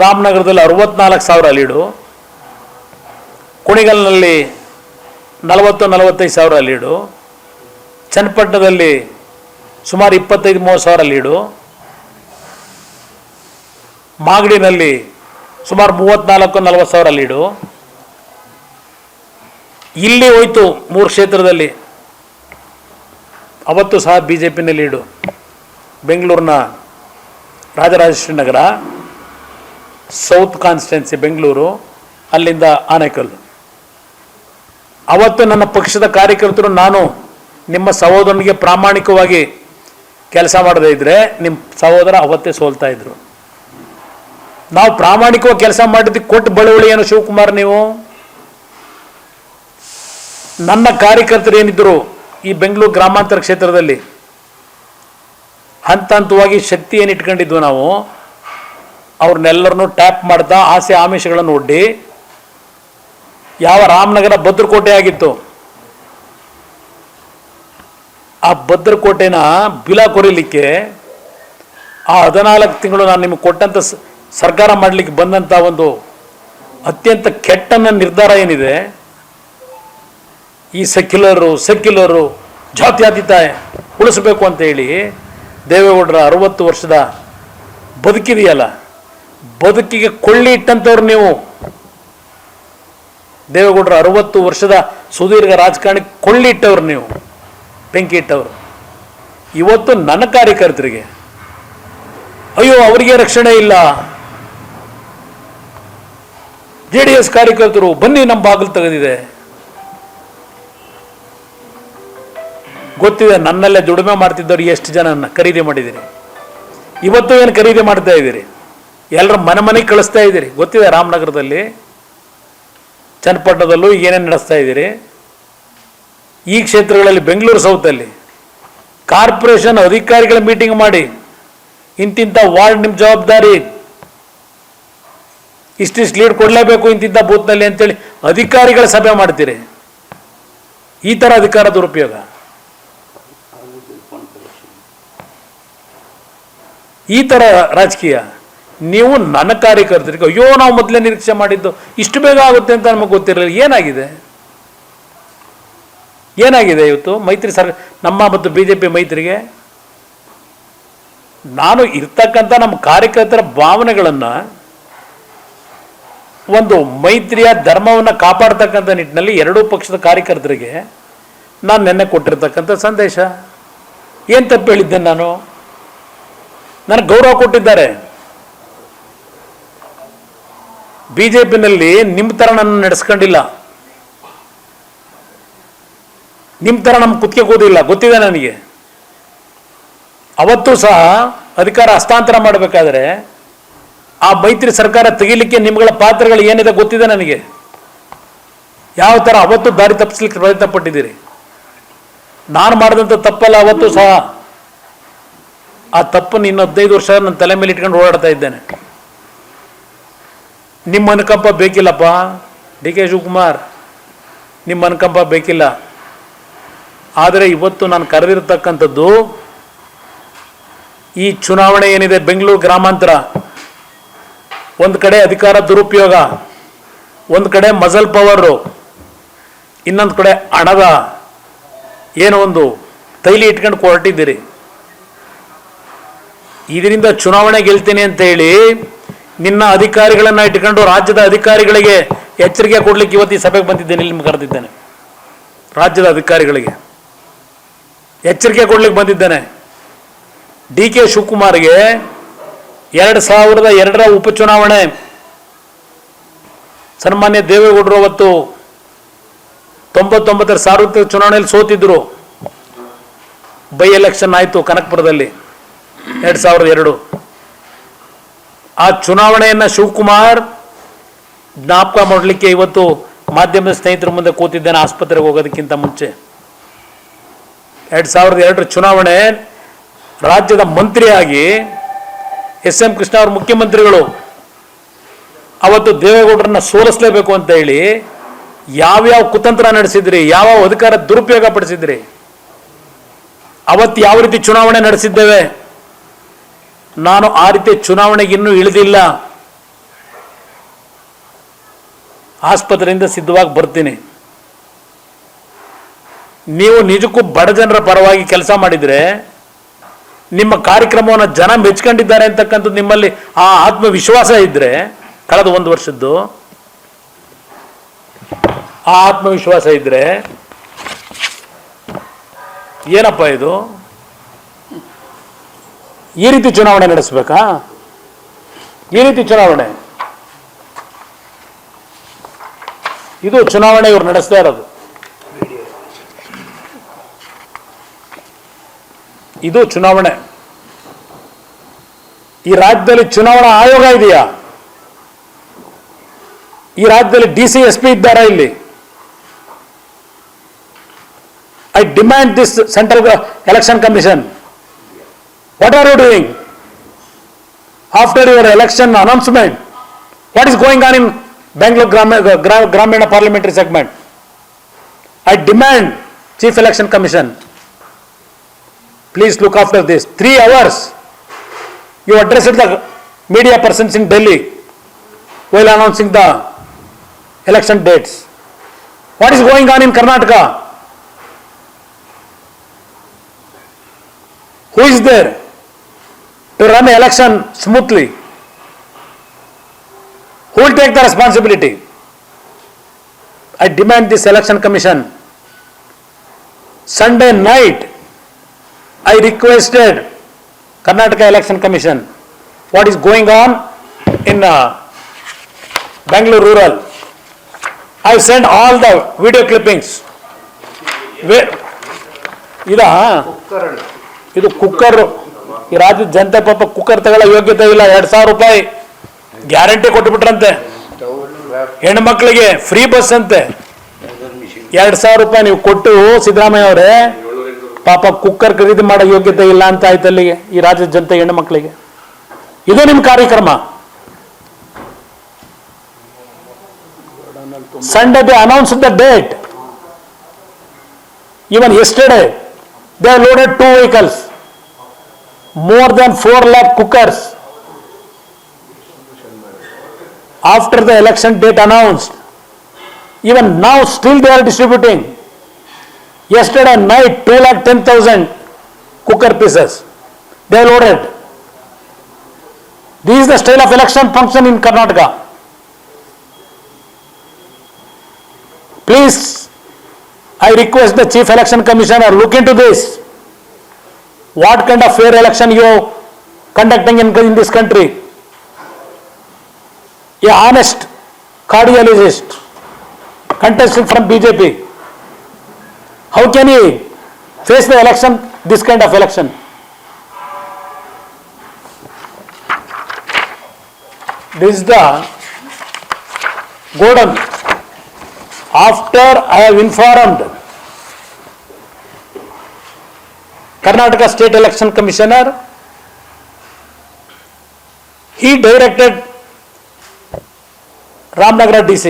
ರಾಮನಗರದಲ್ಲಿ 64,000 ಲೀಡು, ಕುಣಿಗಲ್ನಲ್ಲಿ 40-45 ಸಾವಿರ ಲೀಡು, ಚನ್ನಪಟ್ಟಣದಲ್ಲಿ ಸುಮಾರು 25-30 ಸಾವಿರ ಲೀಡು, ಮಾಗಡಿನಲ್ಲಿ ಸುಮಾರು 34-40 ಸಾವಿರ ಲೀಡು. ಇಲ್ಲಿ ಹೋಯ್ತು 3 ಕ್ಷೇತ್ರದಲ್ಲಿ, ಅವತ್ತು ಸಹ ಬಿ ಜೆ ಪಿನ ಲೀಡು. ಬೆಂಗಳೂರಿನ ರಾಜರಾಜೇಶ್ವರಿ ನಗರ ಸೌತ್ ಕಾನ್ಸ್ಟಿಟ್ಯೂನ್ಸಿ ಬೆಂಗಳೂರು, ಅಲ್ಲಿಂದ ಆನೇಕಲ್ಲು. ಅವತ್ತು ನನ್ನ ಪಕ್ಷದ ಕಾರ್ಯಕರ್ತರು ನಾನು ನಿಮ್ಮ ಸಹೋದರನಿಗೆ ಪ್ರಾಮಾಣಿಕವಾಗಿ ಕೆಲಸ ಮಾಡದೇ ಇದ್ದರೆ ನಿಮ್ಮ ಸಹೋದರ ಅವತ್ತೇ ಸೋಲ್ತಾ ಇದ್ರು. ನಾವು ಪ್ರಾಮಾಣಿಕವಾಗಿ ಕೆಲಸ ಮಾಡಿದ್ದಕ್ಕೆ ಕೊಟ್ಟು ಬಳುವಳಿ ಏನು ಶಿವಕುಮಾರ್ ನೀವು? ನನ್ನ ಕಾರ್ಯಕರ್ತರು ಏನಿದ್ರು ಈ ಬೆಂಗಳೂರು ಗ್ರಾಮಾಂತರ ಕ್ಷೇತ್ರದಲ್ಲಿ ಹಂತ ಹಂತವಾಗಿ ಶಕ್ತಿ ಏನು ಇಟ್ಕೊಂಡಿದ್ವು ನಾವು, ಅವ್ರನ್ನೆಲ್ಲರನ್ನೂ ಟ್ಯಾಪ್ ಮಾಡ್ತಾ ಆಸೆ ಆಮಿಷಗಳನ್ನು ಒಡ್ಡಿ, ಯಾವ ರಾಮನಗರ ಭದ್ರಕೋಟೆ ಆಗಿತ್ತು ಆ ಭದ್ರಕೋಟೆನ ಬಿಲ ಕೊರಿಲಿಕ್ಕೆ ಆ 14 ತಿಂಗಳು ನಾನು ನಿಮಗೆ ಕೊಟ್ಟಂಥ ಸರ್ಕಾರ ಮಾಡಲಿಕ್ಕೆ ಬಂದಂಥ ಒಂದು ಅತ್ಯಂತ ಕೆಟ್ಟನ ನಿರ್ಧಾರ ಏನಿದೆ, ಈ ಸೆಕ್ಯುಲರು ಜಾತ್ಯತೀತ ಉಳಿಸಬೇಕು ಅಂತ ಹೇಳಿ ದೇವೇಗೌಡರ 60 ವರ್ಷದ ಬದುಕಿದೆಯಲ್ಲ, ಬದುಕಿಗೆ ಕೊಳ್ಳಿ ಇಟ್ಟಂಥವ್ರು ನೀವು. ದೇವೇಗೌಡರ 60 ವರ್ಷದ ಸುದೀರ್ಘ ರಾಜಕಾರಣಕ್ಕೆ ಕೊಳ್ಳಿ ಇಟ್ಟವ್ರು ನೀವು, ಬೆಂಕಿ ಇಟ್ಟವರು. ಇವತ್ತು ನನ್ನ ಕಾರ್ಯಕರ್ತರಿಗೆ ಅಯ್ಯೋ ಅವರಿಗೆ ರಕ್ಷಣೆ ಇಲ್ಲ, JDS ಕಾರ್ಯಕರ್ತರು ಬನ್ನಿ ನಮ್ಮ ಬಾಗಿಲು ತೆಗೆದಿದೆ. ಗೊತ್ತಿದೆ ನನ್ನಲ್ಲೇ ದುಡಿಮೆ ಮಾಡ್ತಿದ್ದವ್ರು ಎಷ್ಟು ಜನ ಖರೀದಿ ಮಾಡಿದ್ದೀರಿ, ಇವತ್ತು ಏನು ಖರೀದಿ ಮಾಡ್ತಾ ಇದ್ದೀರಿ, ಎಲ್ಲರ ಮನೆಗೆ ಕಳಿಸ್ತಾ ಇದ್ದೀರಿ. ಗೊತ್ತಿದೆ ರಾಮನಗರದಲ್ಲಿ, ಚನ್ನಪಟ್ಟಣದಲ್ಲೂ ಏನೇನು ನಡೆಸ್ತಾ ಇದ್ದೀರಿ. ಈ ಕ್ಷೇತ್ರಗಳಲ್ಲಿ ಬೆಂಗಳೂರು ಸೌತಲ್ಲಿ ಕಾರ್ಪೊರೇಷನ್ ಅಧಿಕಾರಿಗಳ ಮೀಟಿಂಗ್ ಮಾಡಿ ಇಂತಿಂಥ ವಾರ್ಡ್ ನಿಮ್ಮ ಜವಾಬ್ದಾರಿ, ಇಷ್ಟಿಷ್ಟು ಲೀಡ್ ಕೊಡಲೇಬೇಕು ಇಂತಿಂಥ ಬೂತ್ನಲ್ಲಿ ಅಂತೇಳಿ ಅಧಿಕಾರಿಗಳ ಸಭೆ ಮಾಡ್ತೀರಿ. ಈ ಥರ ಅಧಿಕಾರ ದುರುಪಯೋಗ, ಈ ಥರ ರಾಜಕೀಯ. ನೀವು ನನ್ನ ಕಾರ್ಯಕರ್ತರಿಗೆ ಅಯ್ಯೋ ನಾವು ಮೊದಲೇ ನಿರೀಕ್ಷೆ ಮಾಡಿದ್ದು ಇಷ್ಟು ಬೇಗ ಆಗುತ್ತೆ ಅಂತ ನಮಗೆ ಗೊತ್ತಿರಲಿಲ್ಲ. ಏನಾಗಿದೆ ಇವತ್ತು ಮೈತ್ರಿ ನಮ್ಮ ಮತ್ತು BJP ಮೈತ್ರಿಗೆ? ನಾನು ಇರ್ತಕ್ಕಂಥ ನಮ್ಮ ಕಾರ್ಯಕರ್ತರ ಭಾವನೆಗಳನ್ನು, ಒಂದು ಮೈತ್ರಿಯ ಧರ್ಮವನ್ನು ಕಾಪಾಡ್ತಕ್ಕಂಥ ನಿಟ್ಟಿನಲ್ಲಿ ಎರಡೂ ಪಕ್ಷದ ಕಾರ್ಯಕರ್ತರಿಗೆ ನಾನು ನೆನ್ನೆ ಕೊಟ್ಟಿರ್ತಕ್ಕಂಥ ಸಂದೇಶ. ಏನು ತಪ್ಪು ಹೇಳಿದ್ದೆ ನಾನು? ನನಗೆ ಗೌರವ ಕೊಟ್ಟಿದ್ದಾರೆ. BJPನಲ್ಲಿ ನಿಮ್ಮ ಥರ ನನ್ನ ನಡೆಸ್ಕೊಂಡಿಲ್ಲ, ನಿಮ್ಮ ಥರ ನಮ್ಮ ಕುತ್ತಿಗೆ ಕೂದಿಲ್ಲ, ಗೊತ್ತಿದೆ ನನಗೆ. ಅವತ್ತು ಸಹ ಅಧಿಕಾರ ಹಸ್ತಾಂತರ ಮಾಡಬೇಕಾದ್ರೆ ಆ ಮೈತ್ರಿ ಸರ್ಕಾರ ತೆಗಿಲಿಕ್ಕೆ ನಿಮ್ಗಳ ಪಾತ್ರಗಳು ಏನಿದೆ ಗೊತ್ತಿದೆ ನನಗೆ. ಯಾವ ಥರ ಅವತ್ತು ದಾರಿ ತಪ್ಪಿಸ್ಲಿಕ್ಕೆ ಪ್ರಯತ್ನ ಪಟ್ಟಿದ್ದೀರಿ. ನಾನು ಮಾಡಿದಂಥ ತಪ್ಪಲ್ಲ ಅವತ್ತು ಸಹ. ಆ ತಪ್ಪನ್ನು ಇನ್ನು 15 ವರ್ಷ ನನ್ನ ತಲೆ ಮೇಲೆ ಇಟ್ಕೊಂಡು ಓಡಾಡ್ತಾ ಇದ್ದೇನೆ. ನಿಮ್ಮ ಅನುಕಂಪ ಬೇಕಿಲ್ಲಪ್ಪ ಡಿ ಕೆ ಶಿವಕುಮಾರ್, ನಿಮ್ಮ ಅನುಕಂಪ ಬೇಕಿಲ್ಲ. ಆದರೆ ಇವತ್ತು ನಾನು ಕರೆದಿರ್ತಕ್ಕಂಥದ್ದು ಈ ಚುನಾವಣೆ ಏನಿದೆ ಬೆಂಗಳೂರು ಗ್ರಾಮಾಂತರ, ಒಂದು ಕಡೆ ಅಧಿಕಾರ ದುರುಪಯೋಗ, ಒಂದು ಕಡೆ ಮಜಲ್ ಪವರು, ಇನ್ನೊಂದು ಕಡೆ ಹಣದ ಏನೋ ಒಂದು ತೈಲಿ ಇಟ್ಕೊಂಡು ಹೊರಟಿದ್ದೀರಿ. ಇದರಿಂದ ಚುನಾವಣೆ ಗೆಲ್ತೀನಿ ಅಂತ ಹೇಳಿ ನಿನ್ನ ಅಧಿಕಾರಿಗಳನ್ನು ಇಟ್ಕೊಂಡು ರಾಜ್ಯದ ಅಧಿಕಾರಿಗಳಿಗೆ ಎಚ್ಚರಿಕೆ ಕೊಡ್ಲಿಕ್ಕೆ ಇವತ್ತು ಈ ಸಭೆಗೆ ಬಂದಿದ್ದೇನೆ. ಇಲ್ಲಿ ಕರೆದಿದ್ದೇನೆ, ರಾಜ್ಯದ ಅಧಿಕಾರಿಗಳಿಗೆ ಎಚ್ಚರಿಕೆ ಕೊಡ್ಲಿಕ್ಕೆ ಬಂದಿದ್ದೇನೆ. DK ಶಿವಕುಮಾರ್ಗೆ 2002ರ ಉಪಚುನಾವಣೆ ಸನ್ಮಾನ್ಯ ದೇವೇಗೌಡರು ಅವತ್ತು 99ರ ಸಾರ್ವತ್ರಿಕ ಚುನಾವಣೆಯಲ್ಲಿ ಸೋತಿದ್ರು. ಬೈ ಎಲೆಕ್ಷನ್ ಆಯಿತು ಕನಕಪುರದಲ್ಲಿ 2002. ಆ ಚುನಾವಣೆಯನ್ನು ಶಿವಕುಮಾರ್ ಜ್ಞಾಪಕ ಮಾಡಲಿಕ್ಕೆ ಇವತ್ತು ಮಾಧ್ಯಮದ ಸ್ನೇಹಿತರ ಮುಂದೆ ಕೂತಿದ್ದೇನೆ, ಆಸ್ಪತ್ರೆಗೆ ಹೋಗೋದಕ್ಕಿಂತ ಮುಂಚೆ. 2002ರ ಚುನಾವಣೆ ರಾಜ್ಯದ ಮಂತ್ರಿಯಾಗಿ SM ಕೃಷ್ಣ ಅವರು ಮುಖ್ಯಮಂತ್ರಿಗಳು ಅವತ್ತು ದೇವೇಗೌಡರನ್ನ ಸೋಲಿಸಲೇಬೇಕು ಅಂತ ಹೇಳಿ ಯಾವ್ಯಾವ ಕುತಂತ್ರ ನಡೆಸಿದ್ರಿ, ಯಾವ ಅಧಿಕಾರ ದುರುಪಯೋಗ ಪಡಿಸಿದ್ರಿ, ಅವತ್ತು ಯಾವ ರೀತಿ ಚುನಾವಣೆ ನಡೆಸಿದ್ದೇವೆ. ನಾನು ಆ ರೀತಿ ಚುನಾವಣೆಗೆ ಇನ್ನೂ ಇಳಿದಿಲ್ಲ. ಆಸ್ಪತ್ರೆಯಿಂದ ಸಿದ್ಧವಾಗಿ ಬರ್ತೀನಿ. ನೀವು ನಿಜಕ್ಕೂ ಬಡ ಜನರ ಪರವಾಗಿ ಕೆಲಸ ಮಾಡಿದರೆ, ನಿಮ್ಮ ಕಾರ್ಯಕ್ರಮವನ್ನು ಜನ ಮೆಚ್ಕೊಂಡಿದ್ದಾರೆ ಅಂತಕ್ಕಂಥದ್ದು ನಿಮ್ಮಲ್ಲಿ ಆ ಆತ್ಮವಿಶ್ವಾಸ ಇದ್ದರೆ, ಕಳೆದ 1 ವರ್ಷದ್ದು ಆ ಆತ್ಮವಿಶ್ವಾಸ ಇದ್ದರೆ, ಏನಪ್ಪ ಇದು ಈ ರೀತಿ ಚುನಾವಣೆ ನಡೆಸಬೇಕಾ? ಈ ರೀತಿ ಚುನಾವಣೆ, ಇದು ಚುನಾವಣೆ ಇವ್ರು ನಡೆಸ್ತಾ ಇರೋದು. ಇದು ಚುನಾವಣೆ. ಈ ರಾಜ್ಯದಲ್ಲಿ ಚುನಾವಣಾ ಆಯೋಗ ಇದೆಯಾ? ಈ ರಾಜ್ಯದಲ್ಲಿ DC SP ಇದ್ದಾರಾ? ಇಲ್ಲಿ I demand this Central Election Commission. What are you doing after your election announcement? What is going on in Bangalore Gramina Parliamentary segment? I demand Chief Election Commission. Please look after this. 3 hours you addressed the media persons in Delhi while announcing the election dates. What is going on in Karnataka? Who is there to run the election smoothly? Who will take the responsibility? I demand this election commission. Sunday night, I requested Karnataka Election Commission, what is going on in Bangalore rural. I sent all the video clippings. ಇದು cooker. ಈ ರಾಜ್ಯದ ಜನತೆ ಪಾಪ cooker ತಗೊಳ್ಳೋ ಯೋಗ್ಯತೆ ಇಲ್ಲ. 2,000 ರೂಪಾಯಿ guarantee ಕೊಟ್ಟುಬಿಟ್ರಂತೆ. ಹೆಣ್ಮಕ್ಳಿಗೆ ಫ್ರೀ ಬಸ್ ಅಂತೆ. 2,000 ರೂಪಾಯಿ ನೀವು ಕೊಟ್ಟು ಸಿದ್ದರಾಮಯ್ಯ ಅವರೇ ಪಾಪ ಕುಕ್ಕರ್ ಖರೀದಿ ಮಾಡೋ ಯೋಗ್ಯತೆ ಇಲ್ಲ ಅಂತ ಆಯ್ತು ಅಲ್ಲಿಗೆ ಈ ರಾಜ್ಯದ ಜನತೆ ಹೆಣ್ಣುಮಕ್ಕಳಿಗೆ. ಇದು ನಿಮ್ಮ ಕಾರ್ಯಕ್ರಮ. Sunday they announced the date. Even yesterday they loaded 2 vehicles, more than 4 lakh cookers. After the election date announced, even now still they are distributing. Yesterday night 2,10,000 cooker pieces they loaded. This is the style of election function in Karnataka. Please, I request the Chief Election Commissioner, look into this. What kind of fair election you are conducting in this country? A honest cardiologist contesting from BJP, how can he face the election, this kind of election? This is the Gordon. After I have informed Karnataka State Election Commissioner, he directed Ramnagara DC,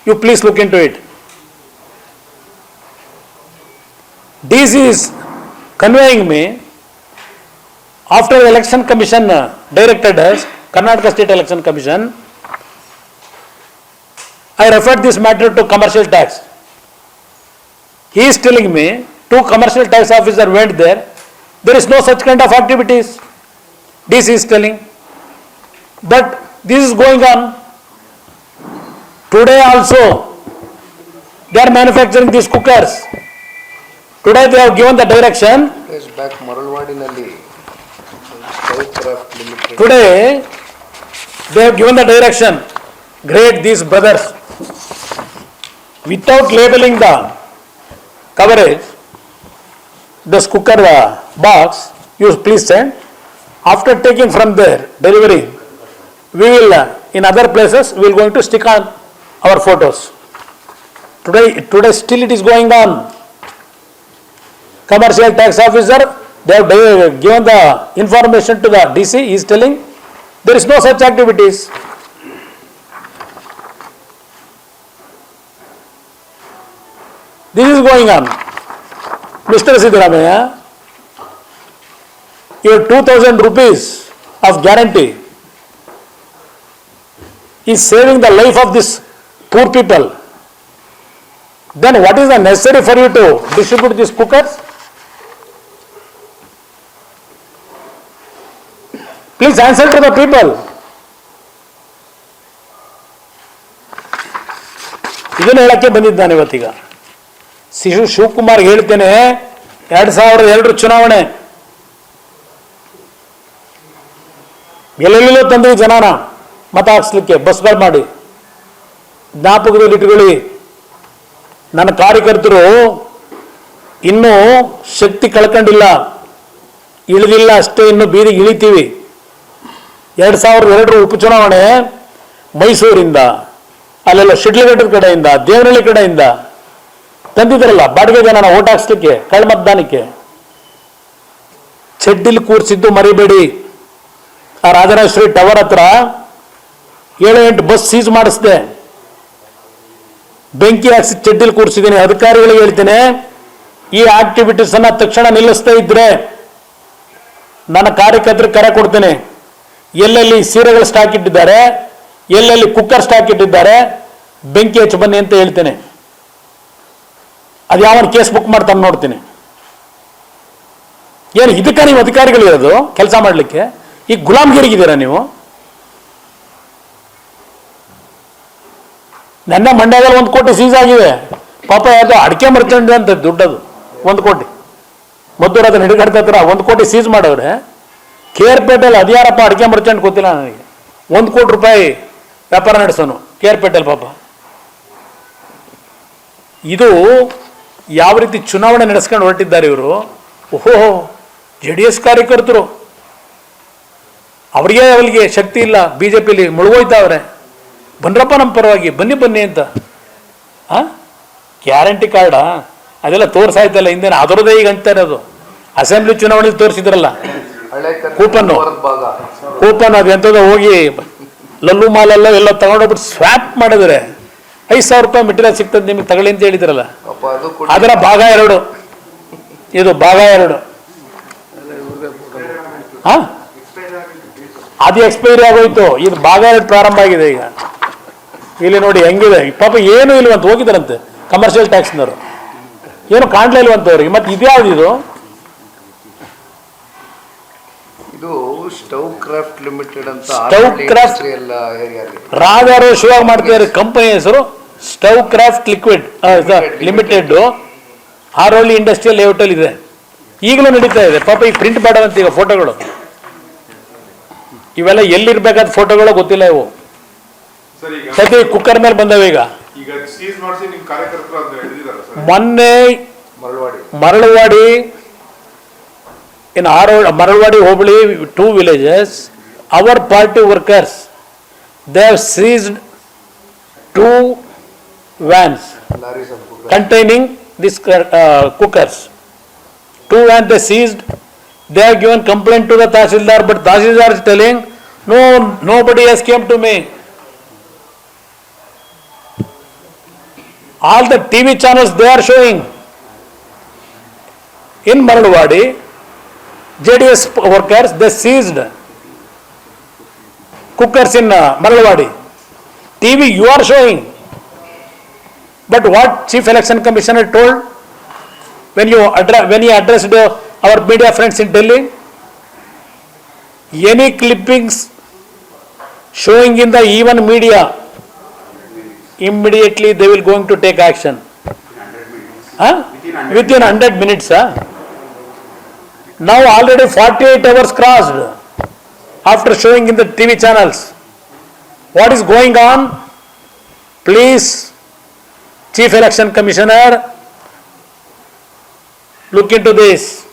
you please look into it. DC is conveying me After the Election Commission directed us, Karnataka State Election Commission, I referred this matter to commercial tax. He is telling me, 2 commercial tax officers went there. There is no such kind of activities. DC is telling. But this is going on. Today also, they are manufacturing these cookers. Today they have given the direction. Back Maralwadinalli, Stowcraft Limited. Today they have given the direction. Great, these brothers. Without labeling the coverage, this cooker box, you please send. After taking from there, delivery, we will, in other places, we will going to stick on our photos. Today still it is going on. Commercial tax officer, they have given the information to the DC, he is telling, there is no such activities. This is going on. Mr. Siddaramaiah, your 2,000 rupees of guarantee is saving the life of this poor people. Then what is the necessary for you to distribute these cookers? Please answer to the people. ಇದನ್ನು ಹೇಳಕ್ಕೆ ಬಂದಿದ್ದಾನೆ ಇವತ್ತೀಗ. ಶಿವಕುಮಾರ್ ಹೇಳ್ತೇನೆ, 2002 ಚುನಾವಣೆ ಎಲ್ಲೆಲ್ಲೋ ತಂದ್ರಿ ಜನನ ಮತ ಹಾಕ್ಸ್ಲಿಕ್ಕೆ ಬಸ್ಗಳು ಮಾಡಿ. ಜ್ಞಾಪಕದಲ್ಲಿ ಇಟ್ಕೊಳ್ಳಿ, ನನ್ನ ಕಾರ್ಯಕರ್ತರು ಇನ್ನೂ ಶಕ್ತಿ ಕಳ್ಕೊಂಡಿಲ್ಲ, ಇಳಿದಿಲ್ಲ ಅಷ್ಟೇ, ಇನ್ನು ಬೀದಿಗೆ ಇಳಿತೀವಿ. 2002 ಉಪಚುನಾವಣೆ ಮೈಸೂರಿಂದ, ಅಲ್ಲೆಲ್ಲ ಶಿಡ್ಲಘಟ್ಟದ ಕಡೆಯಿಂದ, ದೇವನಹಳ್ಳಿ ಕಡೆಯಿಂದ ತಂದಿದ್ರಲ್ಲ ಬಾಡಿಗೆ ಜನ ಓಟ್ ಹಾಕ್ಸ್ಲಿಕ್ಕೆ, ಕಳ್ಮತದಾನಕ್ಕೆ. ಚಡ್ಡಿಲಿ ಕೂರಿಸಿದ್ದು ಮರಿಬೇಡಿ. ಆ ರಾಜರಾಜೇಶ್ವರಿ ಟವರ್ ಹತ್ರ 7-8 ಬಸ್ ಸೀಸ್ ಮಾಡಿಸಿದೆ, ಬೆಂಕಿ ಹಾಕ್ಸಿ ಚಡ್ಡಿಲಿ ಕೂರಿಸಿದ್ದೀನಿ. ಅಧಿಕಾರಿಗಳಿಗೆ ಹೇಳ್ತೇನೆ, ಈ ಆಕ್ಟಿವಿಟೀಸ್ ಅನ್ನ ತಕ್ಷಣ ನಿಲ್ಲಿಸ್ತಾ ಇದ್ರೆ ನನ್ನ ಕಾರ್ಯಕರ್ತರಿಗೆ ಕರೆ ಕೊಡ್ತೇನೆ. ಎಲ್ಲೆಲ್ಲಿ ಸೀರೆಗಳು ಸ್ಟಾಕ್ ಇಟ್ಟಿದ್ದಾರೆ, ಎಲ್ಲೆಲ್ಲಿ ಕುಕ್ಕರ್ ಸ್ಟಾಕ್ ಇಟ್ಟಿದ್ದಾರೆ, ಬೆಂಕಿ ಹಚ್ಚಿ ಬನ್ನಿ ಅಂತ ಹೇಳ್ತೇನೆ. ಅದು ಯಾವನ್ ಕೇಸ್ ಬುಕ್ ಮಾಡ್ತಾನೆ ನೋಡ್ತೀನಿ. ಏನು ಇದಕ್ಕೆ ನೀವು ಅಧಿಕಾರಿಗಳು ಇರೋದು ಕೆಲಸ ಮಾಡಲಿಕ್ಕೆ? ಈ ಗುಲಾಮ್ಗಿರಿಗಿದ್ದೀರಾ ನೀವು? ನನ್ನ ಮಂಡ್ಯದಲ್ಲಿ 1 ಕೋಟಿ ಸೀಸ್ ಆಗಿದೆ. ಪಾಪ ಯಾವುದು ಅಡಿಕೆ ಮರ್ಚಂಡ್ ಅಂತ ದುಡ್ಡದು 1 ಕೋಟಿ. ಮದ್ದೂರದ ಹಿಡಿಗಡ್ತ ಹತ್ರ 1 ಕೋಟಿ ಸೀಸ್ ಮಾಡವ್ರೆ. ಕೇರ್ಪೇಟೆಯಲ್ಲಿ ಅದ್ಯಾರಪ್ಪ ಅಡಿಕೆ ಮರ್ಚಂಡ್ ಗೊತ್ತಿಲ್ಲ ನನಗೆ. 1 ಕೋಟಿ ರೂಪಾಯಿ ವ್ಯಾಪಾರ ನಡೆಸೋನು ಕೇರ್ಪೇಟೆಲ್ ಪಾಪ. ಇದು ಯಾವ ರೀತಿ ಚುನಾವಣೆ ನಡೆಸ್ಕೊಂಡು ಹೊರಟಿದ್ದಾರೆ ಇವರು. ಓಹೋ, JDS ಕಾರ್ಯಕರ್ತರು, ಅವರಿಗೆ ಶಕ್ತಿ ಇಲ್ಲ, BJPಲಿ ಮುಳುಗೋಯ್ತಾವ್ರೆ. ಬನ್ರಪ್ಪ ನಮ್ಮ ಪರವಾಗಿ, ಬನ್ನಿ ಅಂತ. ಗ್ಯಾರಂಟಿ ಕಾರ್ಡಾ ಅದೆಲ್ಲ ತೋರಿಸಾಯ್ತಲ್ಲ ಹಿಂದೆ, ಅದರದೇ ಈಗ ಅಂತ ಇರೋದು. ಅಸೆಂಬ್ಲಿ ಚುನಾವಣೆಗೆ ತೋರಿಸಿದ್ರಲ್ಲ ಕೂಪನ್ ಅದು ಎಂಥದ್ದು, ಹೋಗಿ ಲಲ್ಲು ಮಾಲೆಲ್ಲ ಎಲ್ಲ ತಗೊಂಡೋಗ್ಬಿಟ್ಟು ಸ್ವ್ಯಾಪ್ ಮಾಡಿದ್ರೆ 5,000 ರೂಪಾಯಿ ಮೆಟೀರಿಯಲ್ ಸಿಗ್ತದೆ ನಿಮಗೆ ತಗೊಳ್ಳಿ ಅಂತ ಹೇಳಿದ್ರಲ್ಲ. ಅದರ ಭಾಗ 2 ಇದು, ಭಾಗ 2. ಅದು ಎಕ್ಸ್ಪೈರಿ ಆಗೋಯ್ತು, ಇದು ಭಾಗ 2 ಪ್ರಾರಂಭ ಆಗಿದೆ ಈಗ. ಇಲ್ಲಿ ನೋಡಿ ಹೆಂಗಿದೆ ಪಾಪ, ಏನು ಇಲ್ವಂತ ಹೋಗಿದ್ದಾರಂತೆ ಕಮರ್ಷಿಯಲ್ ಟ್ಯಾಕ್ಸ್ನವರು, ಏನು ಕಾಣ್ಲೇ ಇಲ್ವಂತ ಅವ್ರಿಗೆ. ಮತ್ತೆ ಇದ್ಯಾವ್ದು ಇದು? ಇದು ಸ್ಟೌಕ್ರಾಫ್ಟ್ ಲಿಮಿಟೆಡ್ ಅಂತ. ಸ್ಟೌಕ್ರಾಫ್ಟ್ ರಾಜಾರೋಷವಾಗಿ ಮಾಡ್ತಿದ್ದಾರೆ. ಕಂಪನಿ ಹೆಸರು ಸ್ಟೌಕ್ರಾಫ್ಟ್ ಲಿಮಿಟೆಡ್, ಆರೋಳಿ ಇಂಡಸ್ಟ್ರಿಯಲ್ ಲೇಔಟ್ ಅಲ್ಲಿ ಇದೆ. ಈಗಲೂ ನಡೀತಾ ಇದೆ. ಪಾಪ ಈ ಪ್ರಿಂಟ್ ಮಾಡೋದಂತ ಈಗ ಫೋಟೋಗಳು, ಇವೆಲ್ಲ ಎಲ್ಲಿರ್ಬೇಕಾದ ಫೋಟೋಗಳು ಗೊತ್ತಿಲ್ಲ. ಇವು ಸತಿ ಕುಕ್ಕರ್ ಮೇಲೆ ಬಂದವೆ. ಈಗ ಮೊನ್ನೆ Maralawadi in Maralwadi Hobli, 2 villages, our party workers, they have seized 2 vans containing these cookers. 2 vans they seized. They have given complaint to the Tahsildar, but Tahsildar is telling, no, nobody has came to me. All the TV channels they are showing in Maralwadi JDS workers, they seized cookers in Maralwadi. TV you are showing. But what Chief Election Commissioner told when he addressed our media friends in Delhi? Any clippings showing in the even media, immediately they will going to take action. Huh? Within 100 minutes. Huh? Now already 48 hours crossed after showing in the TV channels. What is going on? Please, Chief Election Commissioner, look into this.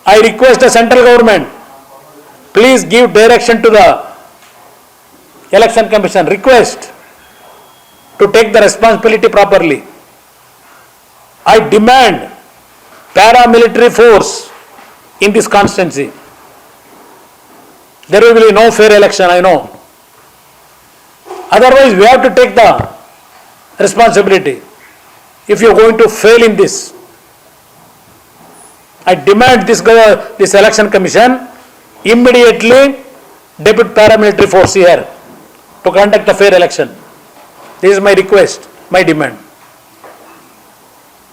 I request the central government, please give direction to the Election Commission, request to take the responsibility properly. I demand paramilitary force in this constituency. There will be no fair election, I know. Otherwise, we have to take the responsibility if you are going to fail in this. I demand this Election Commission immediately depute paramilitary force here to conduct a fair election. This is my request, my demand.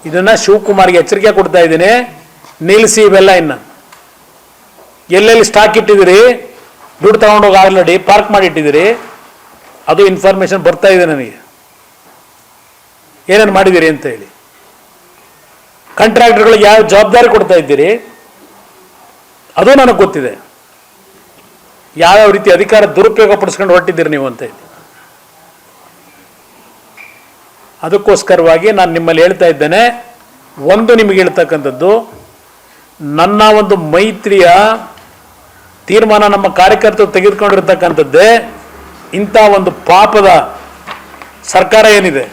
ಇದನ್ನ ಶಿವಕುಮಾರ್ಗೆ ಎಚ್ಚರಿಕೆ ಕೊಡ್ತಾ ಇದ್ದೀನಿ, ನಿಲ್ಲಿಸಿ ಇವೆಲ್ಲ. ಇನ್ನು ಎಲ್ಲೆಲ್ಲಿ stock ಇಟ್ಟಿದ್ದೀರಿ, ದುಡ್ಡು ತಗೊಂಡೋಗಿ ಆಲ್ರೆಡಿ ಪಾರ್ಕ್ ಮಾಡಿ ಇಟ್ಟಿದ್ದೀರಿ, ಅದು ಇನ್ಫಾರ್ಮೇಶನ್ ಬರ್ತಾ ಇದೆ ನನಗೆ, ಏನೇನು ಮಾಡಿದ್ದೀರಿ ಅಂತ ಹೇಳಿ. ಕಾಂಟ್ರಾಕ್ಟರ್ಗಳಿಗೆ ಯಾವ ಜವಾಬ್ದಾರಿ ಕೊಡ್ತಾ ಇದ್ದೀರಿ ಅದು ನನಗೆ ಗೊತ್ತಿದೆ. ಯಾವ್ಯಾವ ರೀತಿ ಅಧಿಕಾರ ದುರುಪಯೋಗ ಪಡಿಸ್ಕೊಂಡು ಹೊರಟಿದ್ದೀರಿ ನೀವು ಅಂತ ಹೇಳಿ. ಅದಕ್ಕೋಸ್ಕರವಾಗಿ ನಾನು ನಿಮ್ಮಲ್ಲಿ ಹೇಳ್ತಾ ಇದ್ದೇನೆ, ಒಂದು ನಿಮಗೆ ಹೇಳ್ತಕ್ಕಂಥದ್ದು, ನನ್ನ ಒಂದು ಮೈತ್ರಿಯ ತೀರ್ಮಾನ ನಮ್ಮ ಕಾರ್ಯಕರ್ತರು ತೆಗೆದುಕೊಂಡಿರ್ತಕ್ಕಂಥದ್ದೇ ಇಂಥ ಒಂದು ಪಾಪದ ಸರ್ಕಾರ ಏನಿದೆ,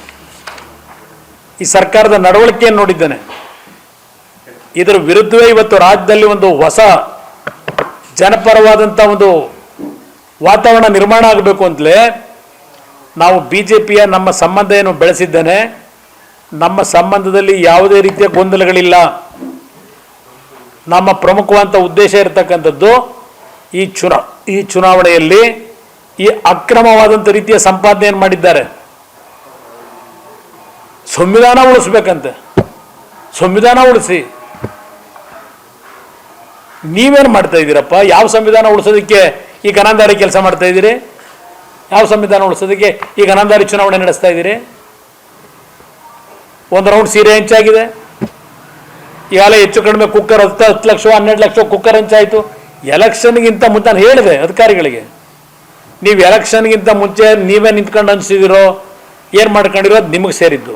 ಈ ಸರ್ಕಾರದ ನಡವಳಿಕೆಯನ್ನು ನೋಡಿದ್ದೇನೆ. ಇದರ ವಿರುದ್ಧವೇ ಇವತ್ತು ರಾಜ್ಯದಲ್ಲಿ ಒಂದು ಹೊಸ ಜನಪರವಾದಂಥ ಒಂದು ವಾತಾವರಣ ನಿರ್ಮಾಣ ಆಗಬೇಕು ಅಂತಲೇ ನಾವು BJPಯ ನಮ್ಮ ಸಂಬಂಧ ಏನು ಬೆಳೆಸಿದ್ದೇನೆ, ನಮ್ಮ ಸಂಬಂಧದಲ್ಲಿ ಯಾವುದೇ ರೀತಿಯ ಗೊಂದಲಗಳಿಲ್ಲ. ನಮ್ಮ ಪ್ರಮುಖವಾದಂಥ ಉದ್ದೇಶ ಇರತಕ್ಕಂಥದ್ದು ಈ ಚುನಾವಣೆಯಲ್ಲಿ ಈ ಅಕ್ರಮವಾದಂಥ ರೀತಿಯ ಸಂಪಾದನೆಯನ್ನು ಮಾಡಿದ್ದಾರೆ. ಸಂವಿಧಾನ ಉಳಿಸ್ಬೇಕಂತೆ, ಸಂವಿಧಾನ ಉಳಿಸಿ. ನೀವೇನು ಮಾಡ್ತಾ ಇದ್ದೀರಪ್ಪ? ಯಾವ ಸಂವಿಧಾನ ಉಳಿಸೋದಕ್ಕೆ ಈ ಗನಾಂಧಾರಿ ಕೆಲಸ ಮಾಡ್ತಾ ಇದ್ದೀರಿ? ಯಾವ ಸಂವಿಧಾನ ಉಳಿಸೋದಕ್ಕೆ ಈ ಗನಾಂಧಾರಿ ಚುನಾವಣೆ ನಡೆಸ್ತಾ ಇದ್ದೀರಿ? ಒಂದು ರೌಂಡ್ ಸೀರೆ ಹಂಚಾಗಿದೆ, ಈಗಾಗಲೇ ಹೆಚ್ಚು ಕಡಿಮೆ ಕುಕ್ಕರ್ 10 ಲಕ್ಷ 12 ಲಕ್ಷ ಕುಕ್ಕರ್ ಹಂಚಾಯಿತು. ಎಲೆಕ್ಷನ್ಗಿಂತ ಮುಂಚೆ ನಾನು ಹೇಳಿದೆ ಅಧಿಕಾರಿಗಳಿಗೆ, ನೀವು ಎಲೆಕ್ಷನ್ಗಿಂತ ಮುಂಚೆ ನೀವೇ ನಿಂತ್ಕೊಂಡು ಹಂಚಿದಿರೋ ಏನು ಮಾಡ್ಕೊಂಡಿರೋದು ನಿಮಗೆ ಸೇರಿದ್ದು.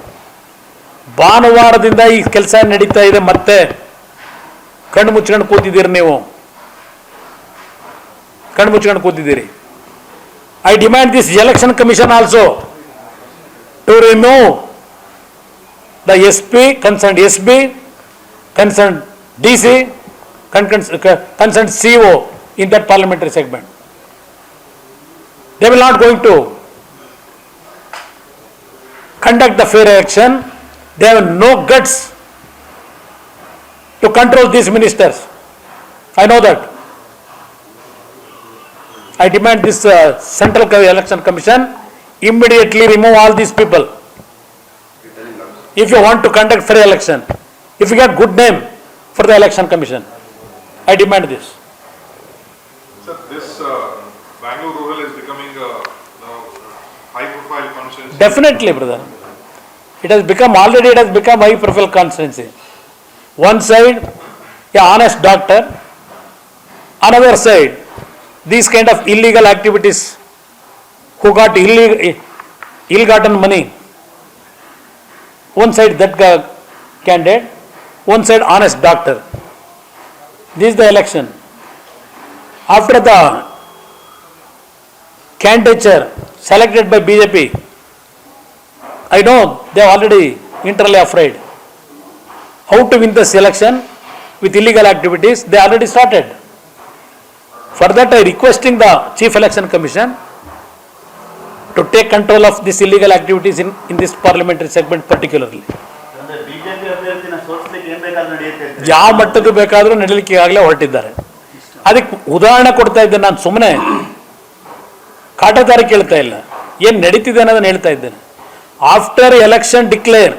ಭಾನುವಾರದಿಂದ ಈ ಕೆಲಸ ನಡೀತಾ ಇದೆ, ಮತ್ತೆ ಕಣ್ಣು ಮುಚ್ಕೊಂಡು ಕೂತಿದ್ದೀರಿ ನೀವು, ಕಣ್ಣು ಮುಚ್ಕೊಂಡು ಕೂತಿದ್ದೀರಿ. I demand this election commission also to remove the SP, concerned DC, concerned CO in that parliamentary segment. They will not going to conduct the fair election. They have no guts to control these ministers. I know that. I demand this Central Election Commission immediately remove all these people. If you want to conduct fair election, if you get good name for the Election Commission, I demand this. Sir, this Bangalore rural is becoming a high-profile constituency. Definitely, brother. It has become high-profile constituency. One side, an honest doctor. Another side, these kind of illegal activities, who got ill-gotten money. One side that candidate, one side honest doctor. This is the election. After the candidature selected by BJP, I know they are already internally afraid. How to win this election with illegal activities, they already started. For that, I requesting the Chief Election Commission to take control of these illegal activities in this parliamentary segment particularly. BJP ಅಭ್ಯರ್ಥಿನ ಸೋಲಿಸಲಿಕ್ಕೆ ಯಾವ ಮಟ್ಟಕ್ಕೆ ಬೇಕಾದರೂ ನಡೀಲಿಕ್ಕೆ ಈಗಾಗಲೇ ಹೊರಟಿದ್ದಾರೆ. ಅದಕ್ಕೆ ಉದಾಹರಣೆ ಕೊಡ್ತಾ ಇದ್ದೇನೆ, ನಾನು ಸುಮ್ಮನೆ ಕಾಟದಾರಿ ಕೇಳ್ತಾ ಇಲ್ಲ, ಏನು ನಡೀತಿದೆ ಅನ್ನೋದನ್ನು ಹೇಳ್ತಾ ಇದ್ದೇನೆ. After election declare,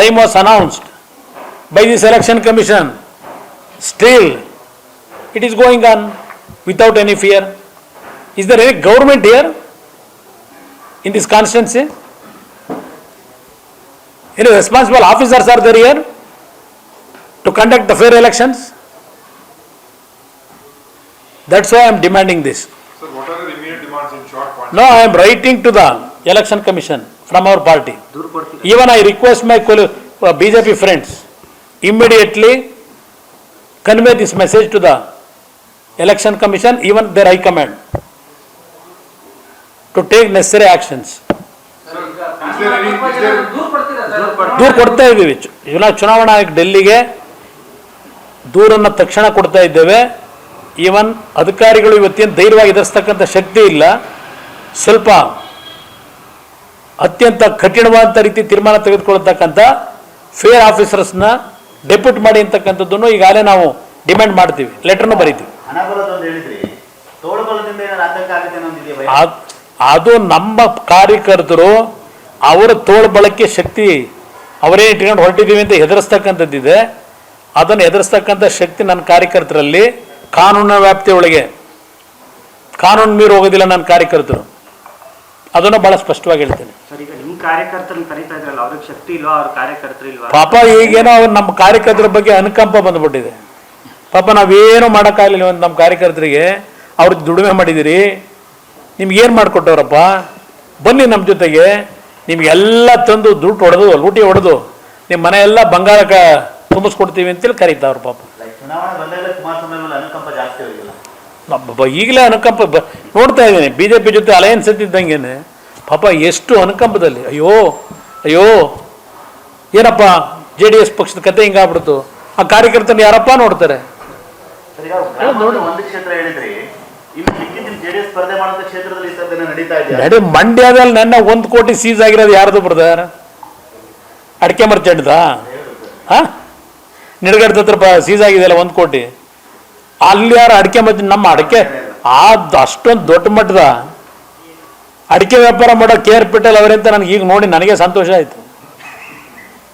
time was announced by this election commission, still it is going on without any fear. Is there any government here in this constituency? Any responsible officers are there here to conduct the fair elections? That's why I am demanding this. Sir, what are the immediate demands in short point? No, I am writing to the election commission from our party. Even I request my BJP friends, immediately convey this message to the election commission, even their high command, to take necessary actions. Sir, is there any, ದೂರು ಕೊಡ್ತಾ ಇದ್ದೀವಿ. ಚುನಾವಣಾ ಆಯೋಗ ಡೆಲ್ಲಿಗೆ ದೂರನ್ನು ತಕ್ಷಣ ಕೊಡ್ತಾ ಇದ್ದೇವೆ. ಈವನ್ ಅಧಿಕಾರಿಗಳು ಇವತ್ತೇನು ಧೈರ್ಯವಾಗಿ ಎದುರಿಸ್ತಕ್ಕಂಥ ಶಕ್ತಿ ಇಲ್ಲ, ಸ್ವಲ್ಪ ಅತ್ಯಂತ ಕಠಿಣವಾದ ರೀತಿ ತೀರ್ಮಾನ ತೆಗೆದುಕೊಳ್ಳತಕ್ಕಂಥ ಫೇರ್ ಆಫೀಸರ್ಸ್ನ ಡೆಪ್ಯೂಟ್ ಮಾಡಿ ಅಂತಕ್ಕಂಥದ್ದನ್ನು ಈಗಾಗಲೇ ನಾವು ಡಿಮ್ಯಾಂಡ್ ಮಾಡ್ತೀವಿ, ಲೆಟರ್ನು ಬರೀತೀವಿ. ಅದು ನಮ್ಮ ಕಾರ್ಯಕರ್ತರು ಅವರ ತೋಳ್ಬಳಕೆ ಶಕ್ತಿ ಅವರೇ ಇಟ್ಕೊಂಡು ಹೊರಟಿದ್ದೀವಿ ಅಂತ ಹೆದರಿಸ್ತಕ್ಕಂಥದ್ದಿದೆ. ಅದನ್ನು ಎದುರಿಸ್ತಕ್ಕಂಥ ಶಕ್ತಿ ನನ್ನ ಕಾರ್ಯಕರ್ತರಲ್ಲಿ ಕಾನೂನಿನ ವ್ಯಾಪ್ತಿಯೊಳಗೆ, ಕಾನೂನು ಮೀರಿ ಹೋಗೋದಿಲ್ಲ ನನ್ನ ಕಾರ್ಯಕರ್ತರು. ಅದನ್ನು ಬಹಳ ಸ್ಪಷ್ಟವಾಗಿ ಹೇಳ್ತೇನೆ. ಪಾಪ ಈಗೇನೋ ಅವ್ರು ನಮ್ಮ ಕಾರ್ಯಕರ್ತರ ಬಗ್ಗೆ ಅನುಕಂಪ ಬಂದ್ಬಿಟ್ಟಿದೆ. ಪಾಪ ನಾವೇನು ಮಾಡೋಕ್ಕಾಗಲಿಲ್ಲ ನಮ್ಮ ಕಾರ್ಯಕರ್ತರಿಗೆ. ಅವ್ರಿಗೆ ದುಡಿಮೆ ಮಾಡಿದ್ದೀರಿ, ನಿಮ್ಗೇನು ಮಾಡಿಕೊಟ್ಟವ್ರಪ್ಪ, ಬನ್ನಿ ನಮ್ಮ ಜೊತೆಗೆ, ನಿಮಗೆಲ್ಲ ತಂದು ದುಡ್ಡು ಹೊಡೆದು ಲೂಟಿ ಹೊಡೆದು ನಿಮ್ಮ ಮನೆ ಎಲ್ಲ ಬಂಗಾರಕ್ಕೆ ತುಂಬಿಸ್ಕೊಡ್ತೀವಿ ಅಂತೇಳಿ ಕರೀತಾವ್ರು. ಪಾಪ ಈಗಲೇ ಅನುಕಂಪ ನೋಡ್ತಾ ಇದ್ದೀನಿ. BJP ಜೊತೆ ಅಲಯನ್ಸ್ ಎತ್ತಿದ್ದಂಗೆನೆ ಪಾಪ ಎಷ್ಟು ಅನುಕಂಪದಲ್ಲಿ, ಅಯ್ಯೋ ಅಯ್ಯೋ ಏನಪ್ಪ JDS ಪಕ್ಷದ ಕತೆ ಹಿಂಗಾಗ್ಬಿಡ್ತು. ಆ ಕಾರ್ಯಕರ್ತನ ಯಾರಪ್ಪ ನೋಡ್ತಾರೆ. ಮಂಡ್ಯದಲ್ಲಿ ನನ್ನ 1 ಕೋಟಿ ಸೀಸ್ ಆಗಿರೋದು ಯಾರ್ದು ಬ್ರದರ್? ಅಡಿಕೆ ಮರ್ಚೆಂಟ್ದ ನಿಡಗಡ್ದ ಹತ್ರ ಸೀಸ್ ಆಗಿದೆಯಲ್ಲ 1 ಕೋಟಿ. ಅಲ್ಲಿ ಯಾರು ಅಡಿಕೆ ಮರ್ಚೆಂಟ್? ನಮ್ಮ ಅಡಿಕೆ ಅಷ್ಟೊಂದು ದೊಡ್ಡ ಮಟ್ಟದ ಅಡಿಕೆ ವ್ಯಾಪಾರ ಮಾಡೋ KR ಪಟೇಲ್ ಅವರಂತ ನನಗೆ ಈಗ ನೋಡಿ ನನಗೆ ಸಂತೋಷ ಆಯಿತು,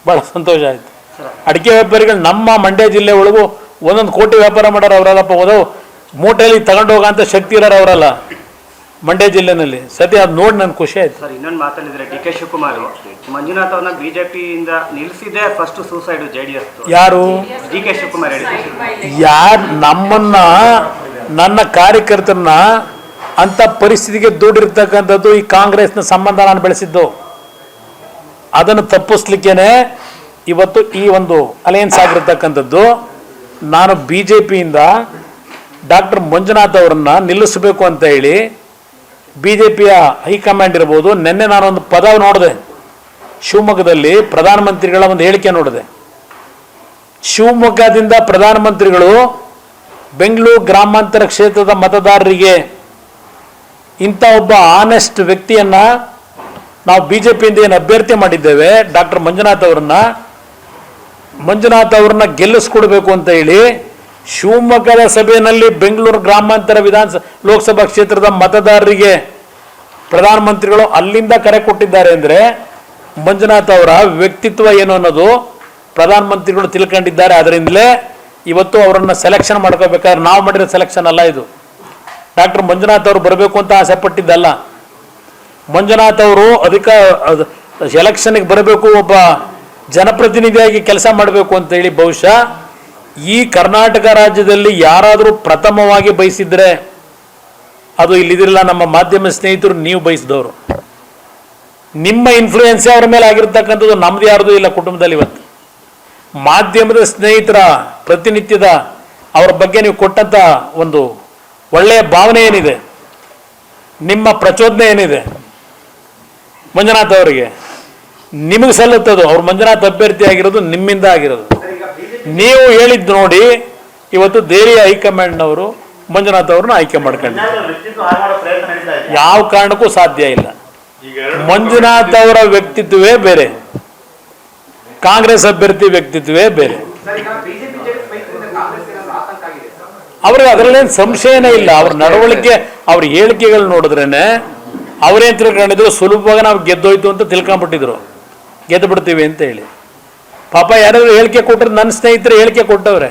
ಭಾಳ ಸಂತೋಷ ಆಯಿತು. ಅಡಿಕೆ ವ್ಯಾಪಾರಿಗಳು ನಮ್ಮ ಮಂಡ್ಯ ಜಿಲ್ಲೆ ಒಳಗೂ 1 ಕೋಟಿ ವ್ಯಾಪಾರ ಮಾಡೋರು ಅವರಲ್ಲಪ್ಪ. ಮೂಟೆಯಲ್ಲಿ ತಗೊಂಡು ಹೋಗೋಂಥ ಶಕ್ತಿ ಇರೋರು ಅವರಲ್ಲ ಮಂಡ್ಯ ಜಿಲ್ಲೆನಲ್ಲಿ. ಸದ್ಯ ಅದು ನೋಡಿ ನನ್ಗೆ ಖುಷಿ ಆಯ್ತು. ಸರ್, ಇನ್ನೊಂದು ಮಾತಾಡಿದ್ರೆ DK ಶಿವಕುಮಾರ್ ಮಂಜುನಾಥ್ ಅವ್ರನ್ನ BJP-ಯಿಂದ ನಿಲ್ಲಿಸಿದೆ ಫಸ್ಟ್ ಸೂಸೈಡ್ JDS. ಯಾರು? DK ಶಿವಕುಮಾರ್. ಯಾರು ನಮ್ಮನ್ನ, ನನ್ನ ಕಾರ್ಯಕರ್ತರನ್ನ ಅಂಥ ಪರಿಸ್ಥಿತಿಗೆ ದೂಡಿರ್ತಕ್ಕಂಥದ್ದು ಈ ಕಾಂಗ್ರೆಸ್ನ ಸಂಬಂಧ ನಾನು ಬೆಳೆಸಿದ್ದು. ಅದನ್ನು ತಪ್ಪಿಸ್ಲಿಕ್ಕೇನೆ ಇವತ್ತು ಈ ಒಂದು ಅಲಯನ್ಸ್ ಆಗಿರ್ತಕ್ಕಂಥದ್ದು. ನಾನು BJP-ಯಿಂದ ಡಾಕ್ಟರ್ ಮಂಜುನಾಥ್ ಅವರನ್ನು ನಿಲ್ಲಿಸಬೇಕು ಅಂತ ಹೇಳಿ BJP-ಯ ಹೈಕಮಾಂಡ್ ಇರ್ಬೋದು. ನಿನ್ನೆ ನಾನೊಂದು ಪದ ನೋಡಿದೆ, ಶಿವಮೊಗ್ಗದಲ್ಲಿ ಪ್ರಧಾನಮಂತ್ರಿಗಳ ಒಂದು ಹೇಳಿಕೆ ನೋಡಿದೆ. ಶಿವಮೊಗ್ಗದಿಂದ ಪ್ರಧಾನಮಂತ್ರಿಗಳು ಬೆಂಗಳೂರು ಗ್ರಾಮಾಂತರ ಕ್ಷೇತ್ರದ ಮತದಾರರಿಗೆ ಇಂಥ ಒಬ್ಬ ಆನೆಸ್ಟ್ ವ್ಯಕ್ತಿಯನ್ನು ನಾವು BJP-ಯಿಂದ ಏನು ಅಭ್ಯರ್ಥಿ ಮಾಡಿದ್ದೇವೆ, ಡಾಕ್ಟರ್ ಮಂಜುನಾಥ್ ಅವ್ರನ್ನ ಗೆಲ್ಲಿಸ್ಕೊಡ್ಬೇಕು ಅಂತ ಹೇಳಿ ಶಿವಮೊಗ್ಗದ ಸಭೆಯಲ್ಲಿ ಬೆಂಗಳೂರು ಗ್ರಾಮಾಂತರ ಲೋಕಸಭಾ ಕ್ಷೇತ್ರದ ಮತದಾರರಿಗೆ ಪ್ರಧಾನಮಂತ್ರಿಗಳು ಅಲ್ಲಿಂದ ಕರೆ ಕೊಟ್ಟಿದ್ದಾರೆ ಅಂದರೆ ಮಂಜುನಾಥ್ ಅವರ ವ್ಯಕ್ತಿತ್ವ ಏನು ಅನ್ನೋದು ಪ್ರಧಾನಮಂತ್ರಿಗಳು ತಿಳ್ಕೊಂಡಿದ್ದಾರೆ. ಅದರಿಂದಲೇ ಇವತ್ತು ಅವರನ್ನು ಸೆಲೆಕ್ಷನ್ ಮಾಡ್ಕೋಬೇಕಾದ್ರೆ ನಾವು ಮಾಡಿರೋ ಸೆಲೆಕ್ಷನ್ ಅಲ್ಲ ಇದು. ಡಾಕ್ಟರ್ ಮಂಜುನಾಥ್ ಅವರು ಬರಬೇಕು ಅಂತ ಆಸೆ ಪಟ್ಟಿದ್ದಲ್ಲ. ಮಂಜುನಾಥ್ ಅವರು ಎಲೆಕ್ಷನ್ಗೆ ಬರಬೇಕು, ಒಬ್ಬ ಜನಪ್ರತಿನಿಧಿಯಾಗಿ ಕೆಲಸ ಮಾಡಬೇಕು ಅಂತೇಳಿ ಬಹುಶಃ ಈ ಕರ್ನಾಟಕ ರಾಜ್ಯದಲ್ಲಿ ಯಾರಾದರೂ ಪ್ರಥಮವಾಗಿ ಬಯಸಿದ್ರೆ ಅದು ಇಲ್ಲಿದಿರಲ್ಲ, ನಮ್ಮ ಮಾಧ್ಯಮ ಸ್ನೇಹಿತರು, ನೀವು ಬಯಸಿದವರು. ನಿಮ್ಮ ಇನ್ಫ್ಲೂಯೆನ್ಸೇ ಅವ್ರ ಮೇಲೆ ಆಗಿರ್ತಕ್ಕಂಥದ್ದು, ನಮ್ದು ಯಾರ್ದು ಇಲ್ಲ ಕುಟುಂಬದಲ್ಲಿ. ಇವತ್ತು ಮಾಧ್ಯಮದ ಸ್ನೇಹಿತರ ಪ್ರತಿನಿತ್ಯದ ಅವ್ರ ಬಗ್ಗೆ ನೀವು ಕೊಟ್ಟಂಥ ಒಂದು ಒಳ್ಳೆಯ ಭಾವನೆ ಏನಿದೆ, ನಿಮ್ಮ ಪ್ರಚೋದನೆ ಏನಿದೆ ಮಂಜುನಾಥ್ ಅವರಿಗೆ, ನಿಮಗೆ ಸಲ್ಲುತ್ತದು. ಅವ್ರು ಮಂಜುನಾಥ್ ಅಭ್ಯರ್ಥಿ ಆಗಿರೋದು ನಿಮ್ಮಿಂದ ಆಗಿರೋದು. ನೀವು ಹೇಳಿದ್ದು ನೋಡಿ ಇವತ್ತು ದೆಹಲಿ ಹೈಕಮಾಂಡ್ನವರು ಮಂಜುನಾಥ್ ಅವ್ರನ್ನ ಆಯ್ಕೆ ಮಾಡ್ಕೊಂಡಿದ್ದಾರೆ. ಯಾವ ಕಾರಣಕ್ಕೂ ಸಾಧ್ಯ ಇಲ್ಲ. ಮಂಜುನಾಥ್ ಅವರ ವ್ಯಕ್ತಿತ್ವವೇ ಬೇರೆ, ಕಾಂಗ್ರೆಸ್ ಅಭ್ಯರ್ಥಿ ವ್ಯಕ್ತಿತ್ವವೇ ಬೇರೆ. ಅವ್ರಿಗೆ ಅದರಲ್ಲೇನು ಸಂಶಯನೇ ಇಲ್ಲ. ಅವ್ರ ನಡವಳಿಕೆ, ಅವ್ರ ಹೇಳಿಕೆಗಳು ನೋಡಿದ್ರೇನೆ ಅವರೇನು ತಿಳ್ಕೊಂಡಿದ್ರು, ಸುಲಭವಾಗಿ ನಾವು ಗೆದ್ದೋಯ್ತು ಅಂತ ತಿಳ್ಕೊಂಡ್ಬಿಟ್ಟಿದ್ರು, ಗೆದ್ದು ಬಿಡ್ತೀವಿ ಅಂತ ಹೇಳಿ. ಪಾಪ ಯಾರಾದ್ರು ಹೇಳಿಕೆ ಕೊಟ್ಟರೆ, ನನ್ನ ಸ್ನೇಹಿತರು ಹೇಳಿಕೆ ಕೊಟ್ಟವ್ರೆ,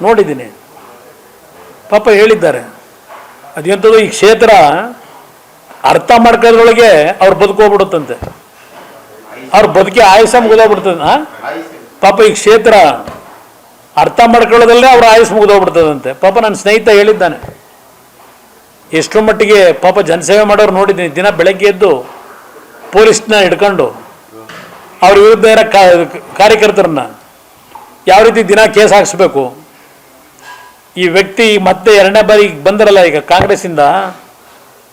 ನೋಡಿದ್ದೀನಿ, ಪಾಪ ಹೇಳಿದ್ದಾರೆ. ಅದೆಂಥದ್ದು ಈ ಕ್ಷೇತ್ರ ಅರ್ಥ ಮಾಡ್ಕೊಳ್ಳೋದ್ರೊಳಗೆ ಅವ್ರು ಬದುಕೋಗ್ಬಿಡುತ್ತಂತೆ, ಅವ್ರ ಬದುಕಿ ಆಯುಷ ಮುಗಿದೋಗ್ಬಿಡ್ತದೆ. ಪಾಪ ಈ ಕ್ಷೇತ್ರ ಅರ್ಥ ಮಾಡ್ಕೊಳ್ಳೋದಲ್ಲೇ ಅವ್ರ ಆಯುಷ್ ಮುಗಿದೋಗ್ಬಿಡ್ತದಂತೆ. ಪಾಪ ನನ್ನ ಸ್ನೇಹಿತ ಹೇಳಿದ್ದಾನೆ. ಎಷ್ಟರ ಮಟ್ಟಿಗೆ ಪಾಪ ಜನಸೇವೆ ಮಾಡೋರು ನೋಡಿದ್ದೀನಿ. ದಿನ ಬೆಳಗ್ಗೆ ಎದ್ದು ಪೊಲೀಸ್ನ ಹಿಡ್ಕೊಂಡು ಅವ್ರ ವಿರುದ್ಧ ಇರೋ ಕಾರ್ಯಕರ್ತರನ್ನ ಯಾವ ರೀತಿ ದಿನ ಕೇಸ್ ಹಾಕಿಸ್ಬೇಕು. ಈ ವ್ಯಕ್ತಿ ಮತ್ತೆ ಎರಡನೇ ಬಾರಿ ಬಂದರಲ್ಲ ಈಗ ಕಾಂಗ್ರೆಸ್ಸಿಂದ,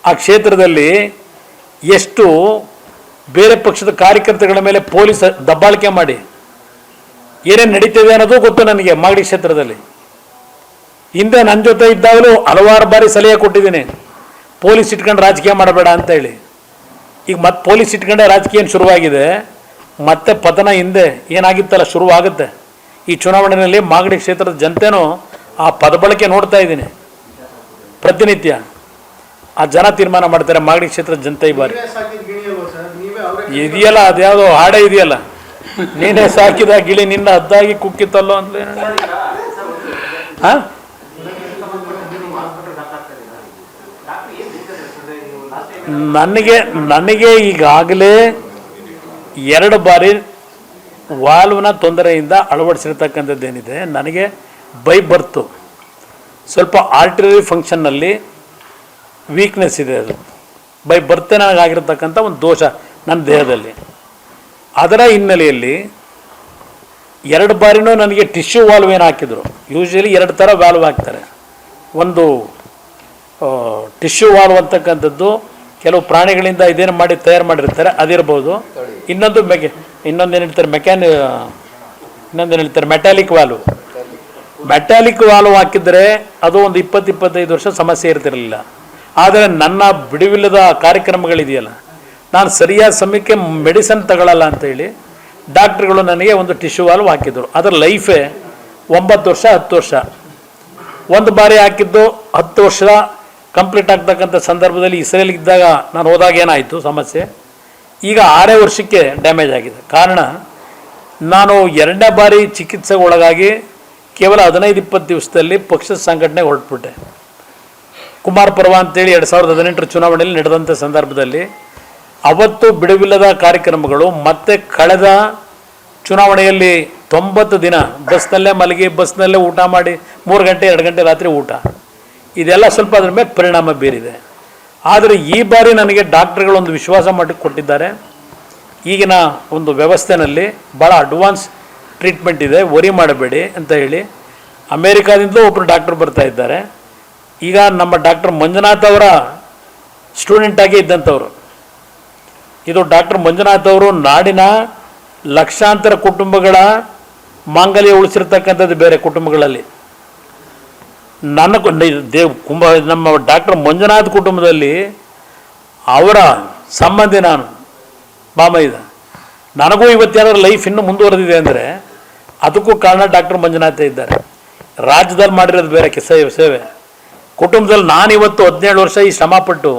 ಆ ಕ್ಷೇತ್ರದಲ್ಲಿ ಎಷ್ಟು ಬೇರೆ ಪಕ್ಷದ ಕಾರ್ಯಕರ್ತಗಳ ಮೇಲೆ ಪೊಲೀಸ್ ದಬ್ಬಾಳಿಕೆ ಮಾಡಿ ಏನೇನು ನಡೀತಿದೆ ಅನ್ನೋದು ಗೊತ್ತು ನನಗೆ. ಮಾಗಡಿ ಕ್ಷೇತ್ರದಲ್ಲಿ ಹಿಂದೆ ನನ್ನ ಜೊತೆ ಇದ್ದಾಗಲೂ ಹಲವಾರು ಬಾರಿ ಸಲಹೆ ಕೊಟ್ಟಿದ್ದೀನಿ, ಪೊಲೀಸ್ ಇಟ್ಕೊಂಡು ರಾಜಕೀಯ ಮಾಡಬೇಡ ಅಂತ ಹೇಳಿ. ಈಗ ಮತ್ತೆ ಪೊಲೀಸ್ ಇಟ್ಕೊಂಡೆ ರಾಜಕೀಯ ಶುರುವಾಗಿದೆ, ಮತ್ತೆ ಪತನ ಹಿಂದೆ ಏನಾಗಿತ್ತಲ್ಲ ಶುರುವಾಗುತ್ತೆ. ಈ ಚುನಾವಣೆಯಲ್ಲಿ ಮಾಗಡಿ ಕ್ಷೇತ್ರದ ಜನತೆನೂ ಆ ಪದಬಳಕೆ ನೋಡ್ತಾ ಇದ್ದೀನಿ ಪ್ರತಿನಿತ್ಯ. ಆ ಜನ ತೀರ್ಮಾನ ಮಾಡ್ತಾರೆ ಮಾಗಡಿ ಕ್ಷೇತ್ರದ ಜನತೆ ಈ ಬಾರಿ. ಇದೆಯಲ್ಲ ಅದ್ಯಾವುದೋ ಹಾಡೇ ಇದೆಯಲ್ಲ, ನೀನೇ ಸಾಕಿದ ಗಿಳಿ ನಿನ್ನ ಹದ್ದಾಗಿ ಕುಕ್ಕಿತ್ತಲ್ಲೋ ಅಂತ. ಹಾಂ, ನನಗೆ ಈಗಾಗಲೇ 2 ಬಾರಿ ವಾಲ್ವ್ನ ತೊಂದರೆಯಿಂದ ಅಳವಡಿಸಿರ್ತಕ್ಕಂಥದ್ದೇನಿದೆ, ನನಗೆ ಬೈ ಬರ್ತು ಸ್ವಲ್ಪ ಆರ್ಟಿಲರಿ ಫಂಕ್ಷನ್ನಲ್ಲಿ ವೀಕ್ನೆಸ್ ಇದೆ. ಅದು ಬೈ ಬರ್ತೆ ನನಗಾಗಿರ್ತಕ್ಕಂಥ ಒಂದು ದೋಷ ನನ್ನ ದೇಹದಲ್ಲಿ. ಅದರ ಹಿನ್ನೆಲೆಯಲ್ಲಿ 2 ಬಾರಿನೂ ನನಗೆ ಟಿಶ್ಯೂ ವಾಲ್ವ್ ಏನು ಹಾಕಿದ್ರು. ಯೂಶ್ವಲಿ 2 ಥರ ವಾಲ್ವ್ ಹಾಕ್ತಾರೆ. ಒಂದು ಟಿಶ್ಯೂ ವಾಲ್ವ್ ಅಂತಕ್ಕಂಥದ್ದು ಕೆಲವು ಪ್ರಾಣಿಗಳಿಂದ ಇದೇನು ಮಾಡಿ ತಯಾರು ಮಾಡಿರ್ತಾರೆ, ಅದಿರ್ಬೋದು. ಇನ್ನೊಂದೇನು ಹೇಳ್ತಾರೆ ಇನ್ನೊಂದೇನು ಹೇಳ್ತಾರೆ ಮೆಟಾಲಿಕ್ ವಾಲ್ವ್. ಮೆಟಾಲಿಕ್ ವಾಲ್ವ್ ಹಾಕಿದರೆ ಅದು ಒಂದು 20-25 ವರ್ಷ ಸಮಸ್ಯೆ ಇರ್ತಿರಲಿಲ್ಲ. ಆದರೆ ನನ್ನ ಬಿಡುವಿಲ್ಲದ ಕಾರ್ಯಕ್ರಮಗಳಿದೆಯಲ್ಲ, ನಾನು ಸರಿಯಾದ ಸಮಯಕ್ಕೆ ಮೆಡಿಸನ್ ತಗೊಳ್ಳಲ್ಲ ಅಂತೇಳಿ ಡಾಕ್ಟ್ರುಗಳು ನನಗೆ ಒಂದು ಟಿಶ್ಯೂ ವಾಲ್ವ್ ಹಾಕಿದ್ರು. ಅದರ ಲೈಫೇ 9 ವರ್ಷ 10 ವರ್ಷ. ಒಂದು ಬಾರಿ ಹಾಕಿದ್ದು 10 ವರ್ಷ ಕಂಪ್ಲೀಟ್ ಆಗ್ತಕ್ಕಂಥ ಸಂದರ್ಭದಲ್ಲಿ ಇಸ್ರೇಲ್ಗಿದ್ದಾಗ ನಾನು ಹೋದಾಗ ಏನಾಯಿತು ಸಮಸ್ಯೆ, ಈಗ 6 ವರ್ಷಕ್ಕೆ ಡ್ಯಾಮೇಜ್ ಆಗಿದೆ. ಕಾರಣ ನಾನು 2ನೇ ಬಾರಿ ಚಿಕಿತ್ಸೆಗೆ ಒಳಗಾಗಿ ಕೇವಲ 15-20 ದಿವಸದಲ್ಲಿ ಪಕ್ಷದ ಸಂಘಟನೆಗೆ ಹೊರಟ್ಬಿಟ್ಟೆ. ಕುಮಾರ್ ಪರ್ವ ಅಂತೇಳಿ 2018 ಚುನಾವಣೆಯಲ್ಲಿ ನಡೆದಂಥ ಸಂದರ್ಭದಲ್ಲಿ ಅವತ್ತು ಬಿಡುವಿಲ್ಲದ ಕಾರ್ಯಕ್ರಮಗಳು, ಮತ್ತು ಕಳೆದ ಚುನಾವಣೆಯಲ್ಲಿ 90 ದಿನ ಬಸ್ನಲ್ಲೇ ಮಲಗಿ ಬಸ್ನಲ್ಲೇ ಊಟ ಮಾಡಿ 3 ಗಂಟೆ 2 ಗಂಟೆ ರಾತ್ರಿ ಊಟ, ಇದೆಲ್ಲ ಸ್ವಲ್ಪ ಅದ್ರ ಮೇಲೆ ಪರಿಣಾಮ ಬೀರಿದೆ. ಆದರೆ ಈ ಬಾರಿ ನನಗೆ ಡಾಕ್ಟ್ರುಗಳೊಂದು ವಿಶ್ವಾಸ ಮಾಡಿ ಕೊಟ್ಟಿದ್ದಾರೆ. ಈಗಿನ ಒಂದು ವ್ಯವಸ್ಥೆಯಲ್ಲಿ ಭಾಳ ಅಡ್ವಾನ್ಸ್ ಟ್ರೀಟ್ಮೆಂಟ್ ಇದೆ, ವರಿ ಮಾಡಬೇಡಿ ಅಂತ ಹೇಳಿ. ಅಮೇರಿಕಾದಿಂದಲೂ ಒಬ್ಬರು ಡಾಕ್ಟ್ರು ಬರ್ತಾ ಇದ್ದಾರೆ. ಈಗ ನಮ್ಮ ಡಾಕ್ಟರ್ ಮಂಜುನಾಥ್ ಅವರ ಸ್ಟೂಡೆಂಟಾಗಿ ಇದ್ದಂಥವ್ರು. ಇದು ಡಾಕ್ಟರ್ ಮಂಜುನಾಥ್ ಅವರು ನಾಡಿನ ಲಕ್ಷಾಂತರ ಕುಟುಂಬಗಳ ಮಾಂಗಲ್ಯ ಉಳಿಸಿರ್ತಕ್ಕಂಥದ್ದು ಬೇರೆ ಕುಟುಂಬಗಳಲ್ಲಿ. ನಮ್ಮ ಡಾಕ್ಟರ್ ಮಂಜುನಾಥ್ ಕುಟುಂಬದಲ್ಲಿ ಅವರ ಸಂಬಂಧಿ ನಾನು ಬಾಮೈದ. ನನಗೂ ಇವತ್ತೇನಾದ್ರು ಲೈಫ್ ಇನ್ನೂ ಮುಂದುವರೆದಿದೆ ಅಂದರೆ ಅದಕ್ಕೂ ಕಾರಣ ಡಾಕ್ಟರ್ ಮಂಜುನಾಥೇ ಇದ್ದಾರೆ. ರಾಜ್ಯದಲ್ಲಿ ಮಾಡಿರೋದು ಬೇರೆ ಸೇವೆ, ಕುಟುಂಬದಲ್ಲಿ ನಾನು ಇವತ್ತು 17 ವರ್ಷ ಈ ಶ್ರಮಪಟ್ಟು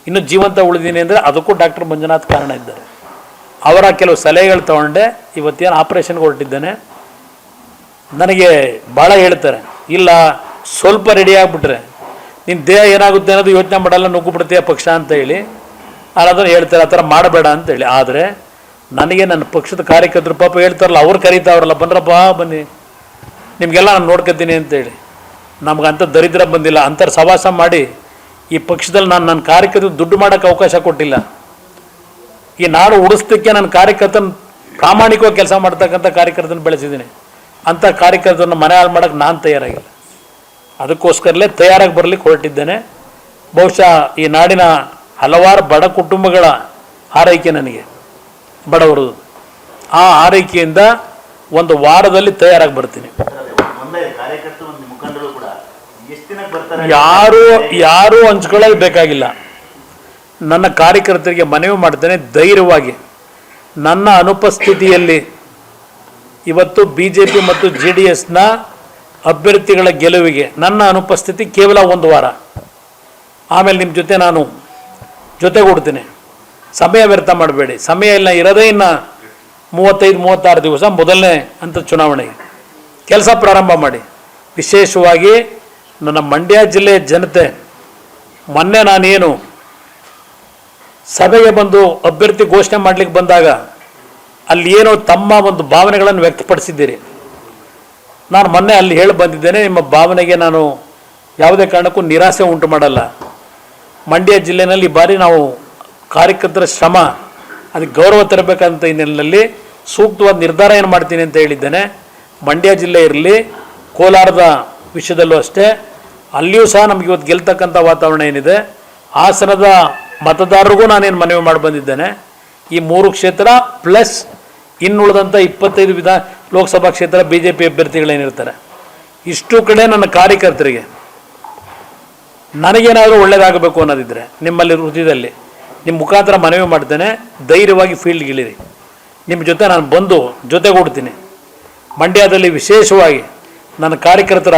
ಇನ್ನೂ ಜೀವಂತ ಉಳಿದೀನಿ ಅಂದರೆ ಅದಕ್ಕೂ ಡಾಕ್ಟರ್ ಮಂಜುನಾಥ್ ಕಾರಣ ಇದ್ದಾರೆ. ಅವರ ಕೆಲವು ಸಲಹೆಗಳು ತೊಗೊಂಡೆ ಇವತ್ತೇನು ಆಪ್ರೇಷನ್ಗೆ ಹೊರಟಿದ್ದೇನೆ. ನನಗೆ ಭಾಳ ಹೇಳ್ತಾರೆ, ಇಲ್ಲ ಸ್ವಲ್ಪ ರೆಡಿ ಆಗಿಬಿಟ್ರೆ ನಿನ್ನ ದೇಹ ಏನಾಗುತ್ತೆ ಅನ್ನೋದು ಯೋಚನೆ ಮಾಡಲ್ಲ, ನುಗ್ಗು ಬಿಡ್ತೀಯ ಪಕ್ಷ ಅಂತ ಹೇಳಿ ಅದನ್ನು ಹೇಳ್ತಾರೆ. ಆ ಥರ ಮಾಡಬೇಡ ಅಂತೇಳಿ. ಆದರೆ ನನಗೆ ನನ್ನ ಪಕ್ಷದ ಕಾರ್ಯಕರ್ತರು ಪಾಪ ಹೇಳ್ತಾರಲ್ಲ, ಅವ್ರು ಕರೀತಾವ್ರಲ್ಲ, ಬನ್ರಪ್ಪ ಬನ್ನಿ ನಿಮಗೆಲ್ಲ ನಾನು ನೋಡ್ಕೊತೀನಿ ಅಂತೇಳಿ. ನಮ್ಗಂಥ ದರಿದ್ರ ಬಂದಿಲ್ಲ. ಅಂಥವ್ರು ಸವಾಸ ಮಾಡಿ ಈ ಪಕ್ಷದಲ್ಲಿ ನಾನು ನನ್ನ ಕಾರ್ಯಕರ್ತರು ದುಡ್ಡು ಮಾಡೋಕ್ಕೆ ಅವಕಾಶ ಕೊಟ್ಟಿಲ್ಲ. ಈ ನಾಡು ಉಳಿಸೋದಕ್ಕೆ ನನ್ನ ಕಾರ್ಯಕರ್ತನ ಪ್ರಾಮಾಣಿಕವಾಗಿ ಕೆಲಸ ಮಾಡ್ತಕ್ಕಂಥ ಕಾರ್ಯಕರ್ತನ ಬೆಳೆಸಿದ್ದೀನಿ. ಅಂಥ ಕಾರ್ಯಕರ್ತರನ್ನ ಮನೆ ಹಾಳು ಮಾಡೋಕ್ಕೆ ನಾನು ತಯಾರಾಗಿಲ್ಲ. ಅದಕ್ಕೋಸ್ಕರಲೇ ತಯಾರಾಗಿ ಬರಲಿಕ್ಕೆ ಹೊರಟಿದ್ದೇನೆ. ಬಹುಶಃ ಈ ನಾಡಿನ ಹಲವಾರು ಬಡ ಕುಟುಂಬಗಳ ಆರೈಕೆ ನನಗೆ, ಬಡವರು, ಆ ಆರೈಕೆಯಿಂದ ಒಂದು ವಾರದಲ್ಲಿ ತಯಾರಾಗಿ ಬರ್ತೀನಿ. ಯಾರೂ ಹಂಚ್ಕೊಳ್ಳೋದು ಬೇಕಾಗಿಲ್ಲ. ನನ್ನ ಕಾರ್ಯಕರ್ತರಿಗೆ ಮನವಿ ಮಾಡ್ತೇನೆ, ಧೈರ್ಯವಾಗಿ ನನ್ನ ಅನುಪಸ್ಥಿತಿಯಲ್ಲಿ ಇವತ್ತು BJP ಮತ್ತು JDSನ ಅಭ್ಯರ್ಥಿಗಳ ಗೆಲುವಿಗೆ ನನ್ನ ಅನುಪಸ್ಥಿತಿ ಕೇವಲ 1 ವಾರ, ಆಮೇಲೆ ನಿಮ್ಮ ಜೊತೆ ನಾನು ಜೊತೆಗೂಡ್ತೀನಿ. ಸಮಯ ವ್ಯರ್ಥ ಮಾಡಬೇಡಿ. ಸಮಯ ಇಲ್ಲ, ಇರೋದೇ ಇನ್ನು 35-36 ದಿವಸ ಮೊದಲನೇ ಹಂತದ ಚುನಾವಣೆಗೆ ಕೆಲಸ ಪ್ರಾರಂಭ ಮಾಡಿ. ವಿಶೇಷವಾಗಿ ನನ್ನ ಮಂಡ್ಯ ಜಿಲ್ಲೆಯ ಜನತೆ, ಮೊನ್ನೆ ನಾನೇನು ಸಭೆಗೆ ಬಂದು ಅಭ್ಯರ್ಥಿ ಘೋಷಣೆ ಮಾಡಲಿಕ್ಕೆ ಬಂದಾಗ ಅಲ್ಲಿ ಏನೋ ತಮ್ಮ ಒಂದು ಭಾವನೆಗಳನ್ನು ವ್ಯಕ್ತಪಡಿಸಿದ್ದೀರಿ. ನಾನು ಮೊನ್ನೆ ಅಲ್ಲಿ ಹೇಳಿ ಬಂದಿದ್ದೇನೆ, ನಿಮ್ಮ ಭಾವನೆಗೆ ನಾನು ಯಾವುದೇ ಕಾರಣಕ್ಕೂ ನಿರಾಸೆ ಉಂಟು ಮಾಡಲ್ಲ. ಮಂಡ್ಯ ಜಿಲ್ಲೆಯಲ್ಲಿ ಈ ಬಾರಿ ನಾವು ಕಾರ್ಯಕರ್ತರ ಶ್ರಮ ಅದಕ್ಕೆ ಗೌರವ ತರಬೇಕಂತ ಹಿನ್ನೆಲೆಯಲ್ಲಿ ಸೂಕ್ತವಾದ ನಿರ್ಧಾರ ಏನು ಮಾಡ್ತೀನಿ ಅಂತ ಹೇಳಿದ್ದೇನೆ. ಮಂಡ್ಯ ಜಿಲ್ಲೆ ಇರಲಿ, ಕೋಲಾರದ ವಿಷಯದಲ್ಲೂ ಅಷ್ಟೇ, ಅಲ್ಲಿಯೂ ಸಹ ನಮಗೆ ಇವತ್ತು ಗೆಲ್ತಕ್ಕಂಥ ವಾತಾವರಣ ಏನಿದೆ. ಹಾಸನದ ಮತದಾರರಿಗೂ ನಾನೇನು ಮನವಿ ಮಾಡಿ ಬಂದಿದ್ದೇನೆ, ಈ 3 ಕ್ಷೇತ್ರ ಪ್ಲಸ್ ಇನ್ನುಳಿದಂಥ 25 ಲೋಕಸಭಾ ಕ್ಷೇತ್ರ BJP ಅಭ್ಯರ್ಥಿಗಳೇನಿರ್ತಾರೆ, ಇಷ್ಟು ಕಡೆ ನನ್ನ ಕಾರ್ಯಕರ್ತರಿಗೆ ನನಗೇನಾದರೂ ಒಳ್ಳೆಯದಾಗಬೇಕು ಅನ್ನೋದಿದ್ದರೆ ನಿಮ್ಮಲ್ಲಿ ಹೃದಯದಲ್ಲಿ ನಿಮ್ಮ ಮುಖಾಂತರ ಮನವಿ ಮಾಡ್ತೇನೆ, ಧೈರ್ಯವಾಗಿ ಫೀಲ್ಡ್ಗಿಳಿರಿ. ನಿಮ್ಮ ಜೊತೆ ನಾನು ಬಂದು ಜೊತೆಗೂಡ್ತೀನಿ. ಮಂಡ್ಯದಲ್ಲಿ ವಿಶೇಷವಾಗಿ ನನ್ನ ಕಾರ್ಯಕರ್ತರ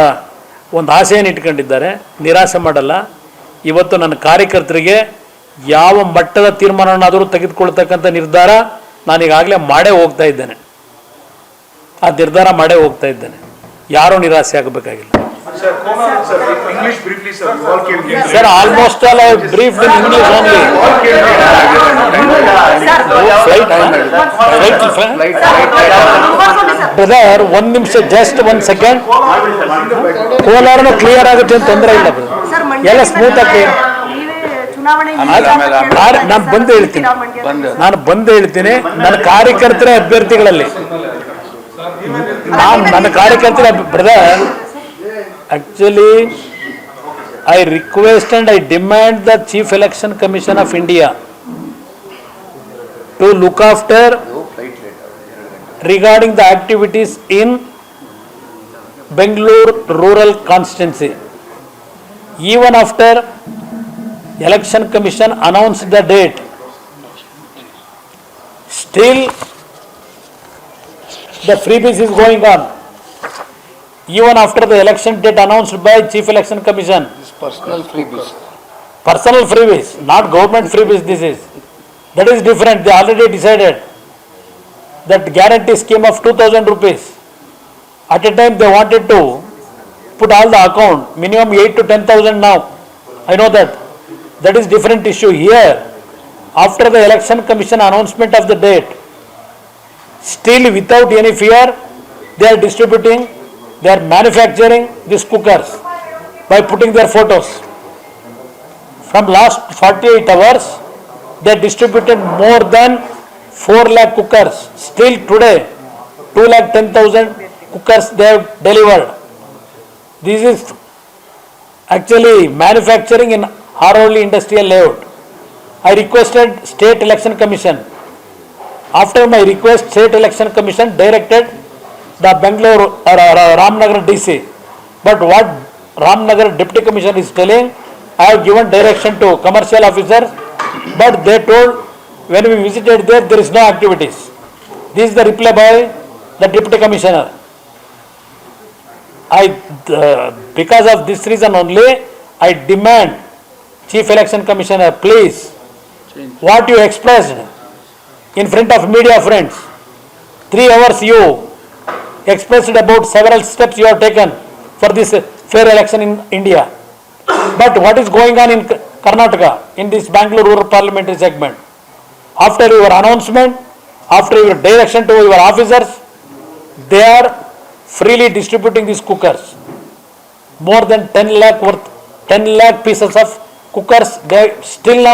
ಒಂದು ಆಸೆಯನ್ನು ಇಟ್ಕೊಂಡಿದ್ದಾರೆ, ನಿರಾಸೆ ಮಾಡಲ್ಲ. ಇವತ್ತು ನನ್ನ ಕಾರ್ಯಕರ್ತರಿಗೆ ಯಾವ ಮಟ್ಟದ ತೀರ್ಮಾನವನ್ನಾದರೂ ತೆಗೆದುಕೊಳ್ತಕ್ಕಂಥ ನಿರ್ಧಾರ ನಾನೀಗಾಗಲೇ ಮಾಡೇ ಹೋಗ್ತಾ ಇದ್ದೇನೆ. ಆ ನಿರ್ಧಾರ ಮಾಡೇ ಹೋಗ್ತಾ ಇದ್ದೇನೆ. ಯಾರೂ ನಿರಾಸೆ ಆಗಬೇಕಾಗಿಲ್ಲ. Sir, English briefly, sir. You all came here. Sir, almost all I briefed in English only. Brother, 1 ನಿಮಿಷ, just 1 second. ಕೋಲಾರನು ಕ್ಲಿಯರ್ ಆಗುತ್ತೆ ಅಂತ ತೊಂದರೆ ಇಲ್ಲ brother. ಎಲ್ಲ ಸ್ಮೂತ್ ಆಗಿ ನಾನು ಬಂದು ಹೇಳ್ತೀನಿ. ನನ್ನ ಕಾರ್ಯಕರ್ತರ ಅಭ್ಯರ್ಥಿಗಳಲ್ಲಿ ನನ್ನ ಕಾರ್ಯಕರ್ತರ brother, actually I request and I demand the Chief Election Commission of India to look after regarding the activities in Bangalore rural constituency. Even after Election Commission announced the date, still the freebies is going on. Even after the election date announced by Chief Election Commission. Personal freebies. Personal freebies, not government freebies this is. That is different. They already decided that guarantee scheme of 2,000 rupees. At a time they wanted to put all the account, minimum 8 to 10,000 now. I know that. That is different issue. Here, after the Election Commission announcement of the date, still without any fear, they are distributing, they are manufacturing these cookers by putting their photos. From last 48 hours, they distributed more than 4 lakh cookers. Still today, 2,10,000 cookers they have delivered. This is actually manufacturing in Harovali Industrial Layout. I requested State Election Commission. After my request, State Election Commission directed the Bangalore Ramnagar DC. But what Ramnagar Deputy Commissioner is telling, I have given direction to commercial officers, but they told when we visited there is no activities. This is the reply by the Deputy Commissioner. Because of this reason only, I demand Chief Election Commissioner, please, what you expressed in front of media friends, 3 hours you expressed about several steps you have taken for this fair election in India. But what is going on in Karnataka, in this Bangalore rural parliamentary segment? After your announcement, after your direction to your officers, they are freely distributing these cookers. More than 10 lakh pieces of cookers, they still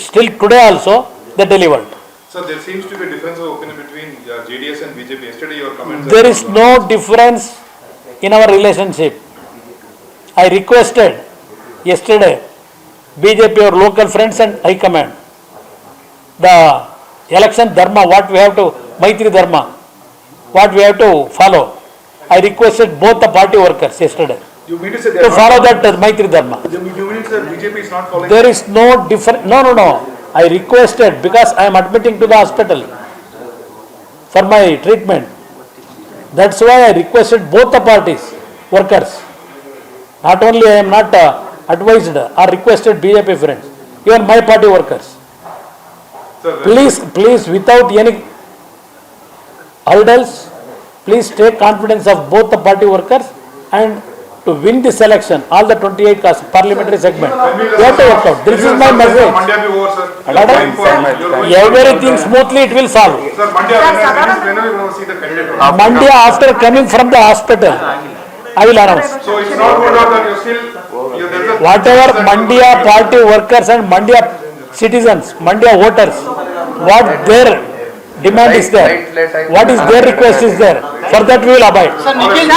still today also they delivered. So there seems to be a difference of opinion between JDS and BJP. Yesterday your comments. There is no difference in our relationship. I requested yesterday BJP, our local friends and High Command, the election dharma, what we have to, Maitri dharma, what we have to follow. I requested both the party workers yesterday You mean to say to follow that Maitri dharma. You mean to say BJP is not following? There is no difference. No. I requested because I am admitting to the hospital for my treatment. That's why I requested both the parties, workers. Not only I am not advised or requested BJP friends, even my party workers. Sir, Please, without any hurdles, please take confidence of both the party workers and to win this election, all the 28 parliamentary segment. You have to work out. This is my message. Mandya be over, sir. Madam, You're going everything smoothly it will solve. Sir, Mandya, when are you going to see the candidate? Monday after coming from the hospital, I will announce. So it's not good out that you're still, there's a. Whatever Mandya party workers and Mandya citizens, Mandya voters, what their demand is there, what is their request is there, for that we will abide. Sir, Nikhil,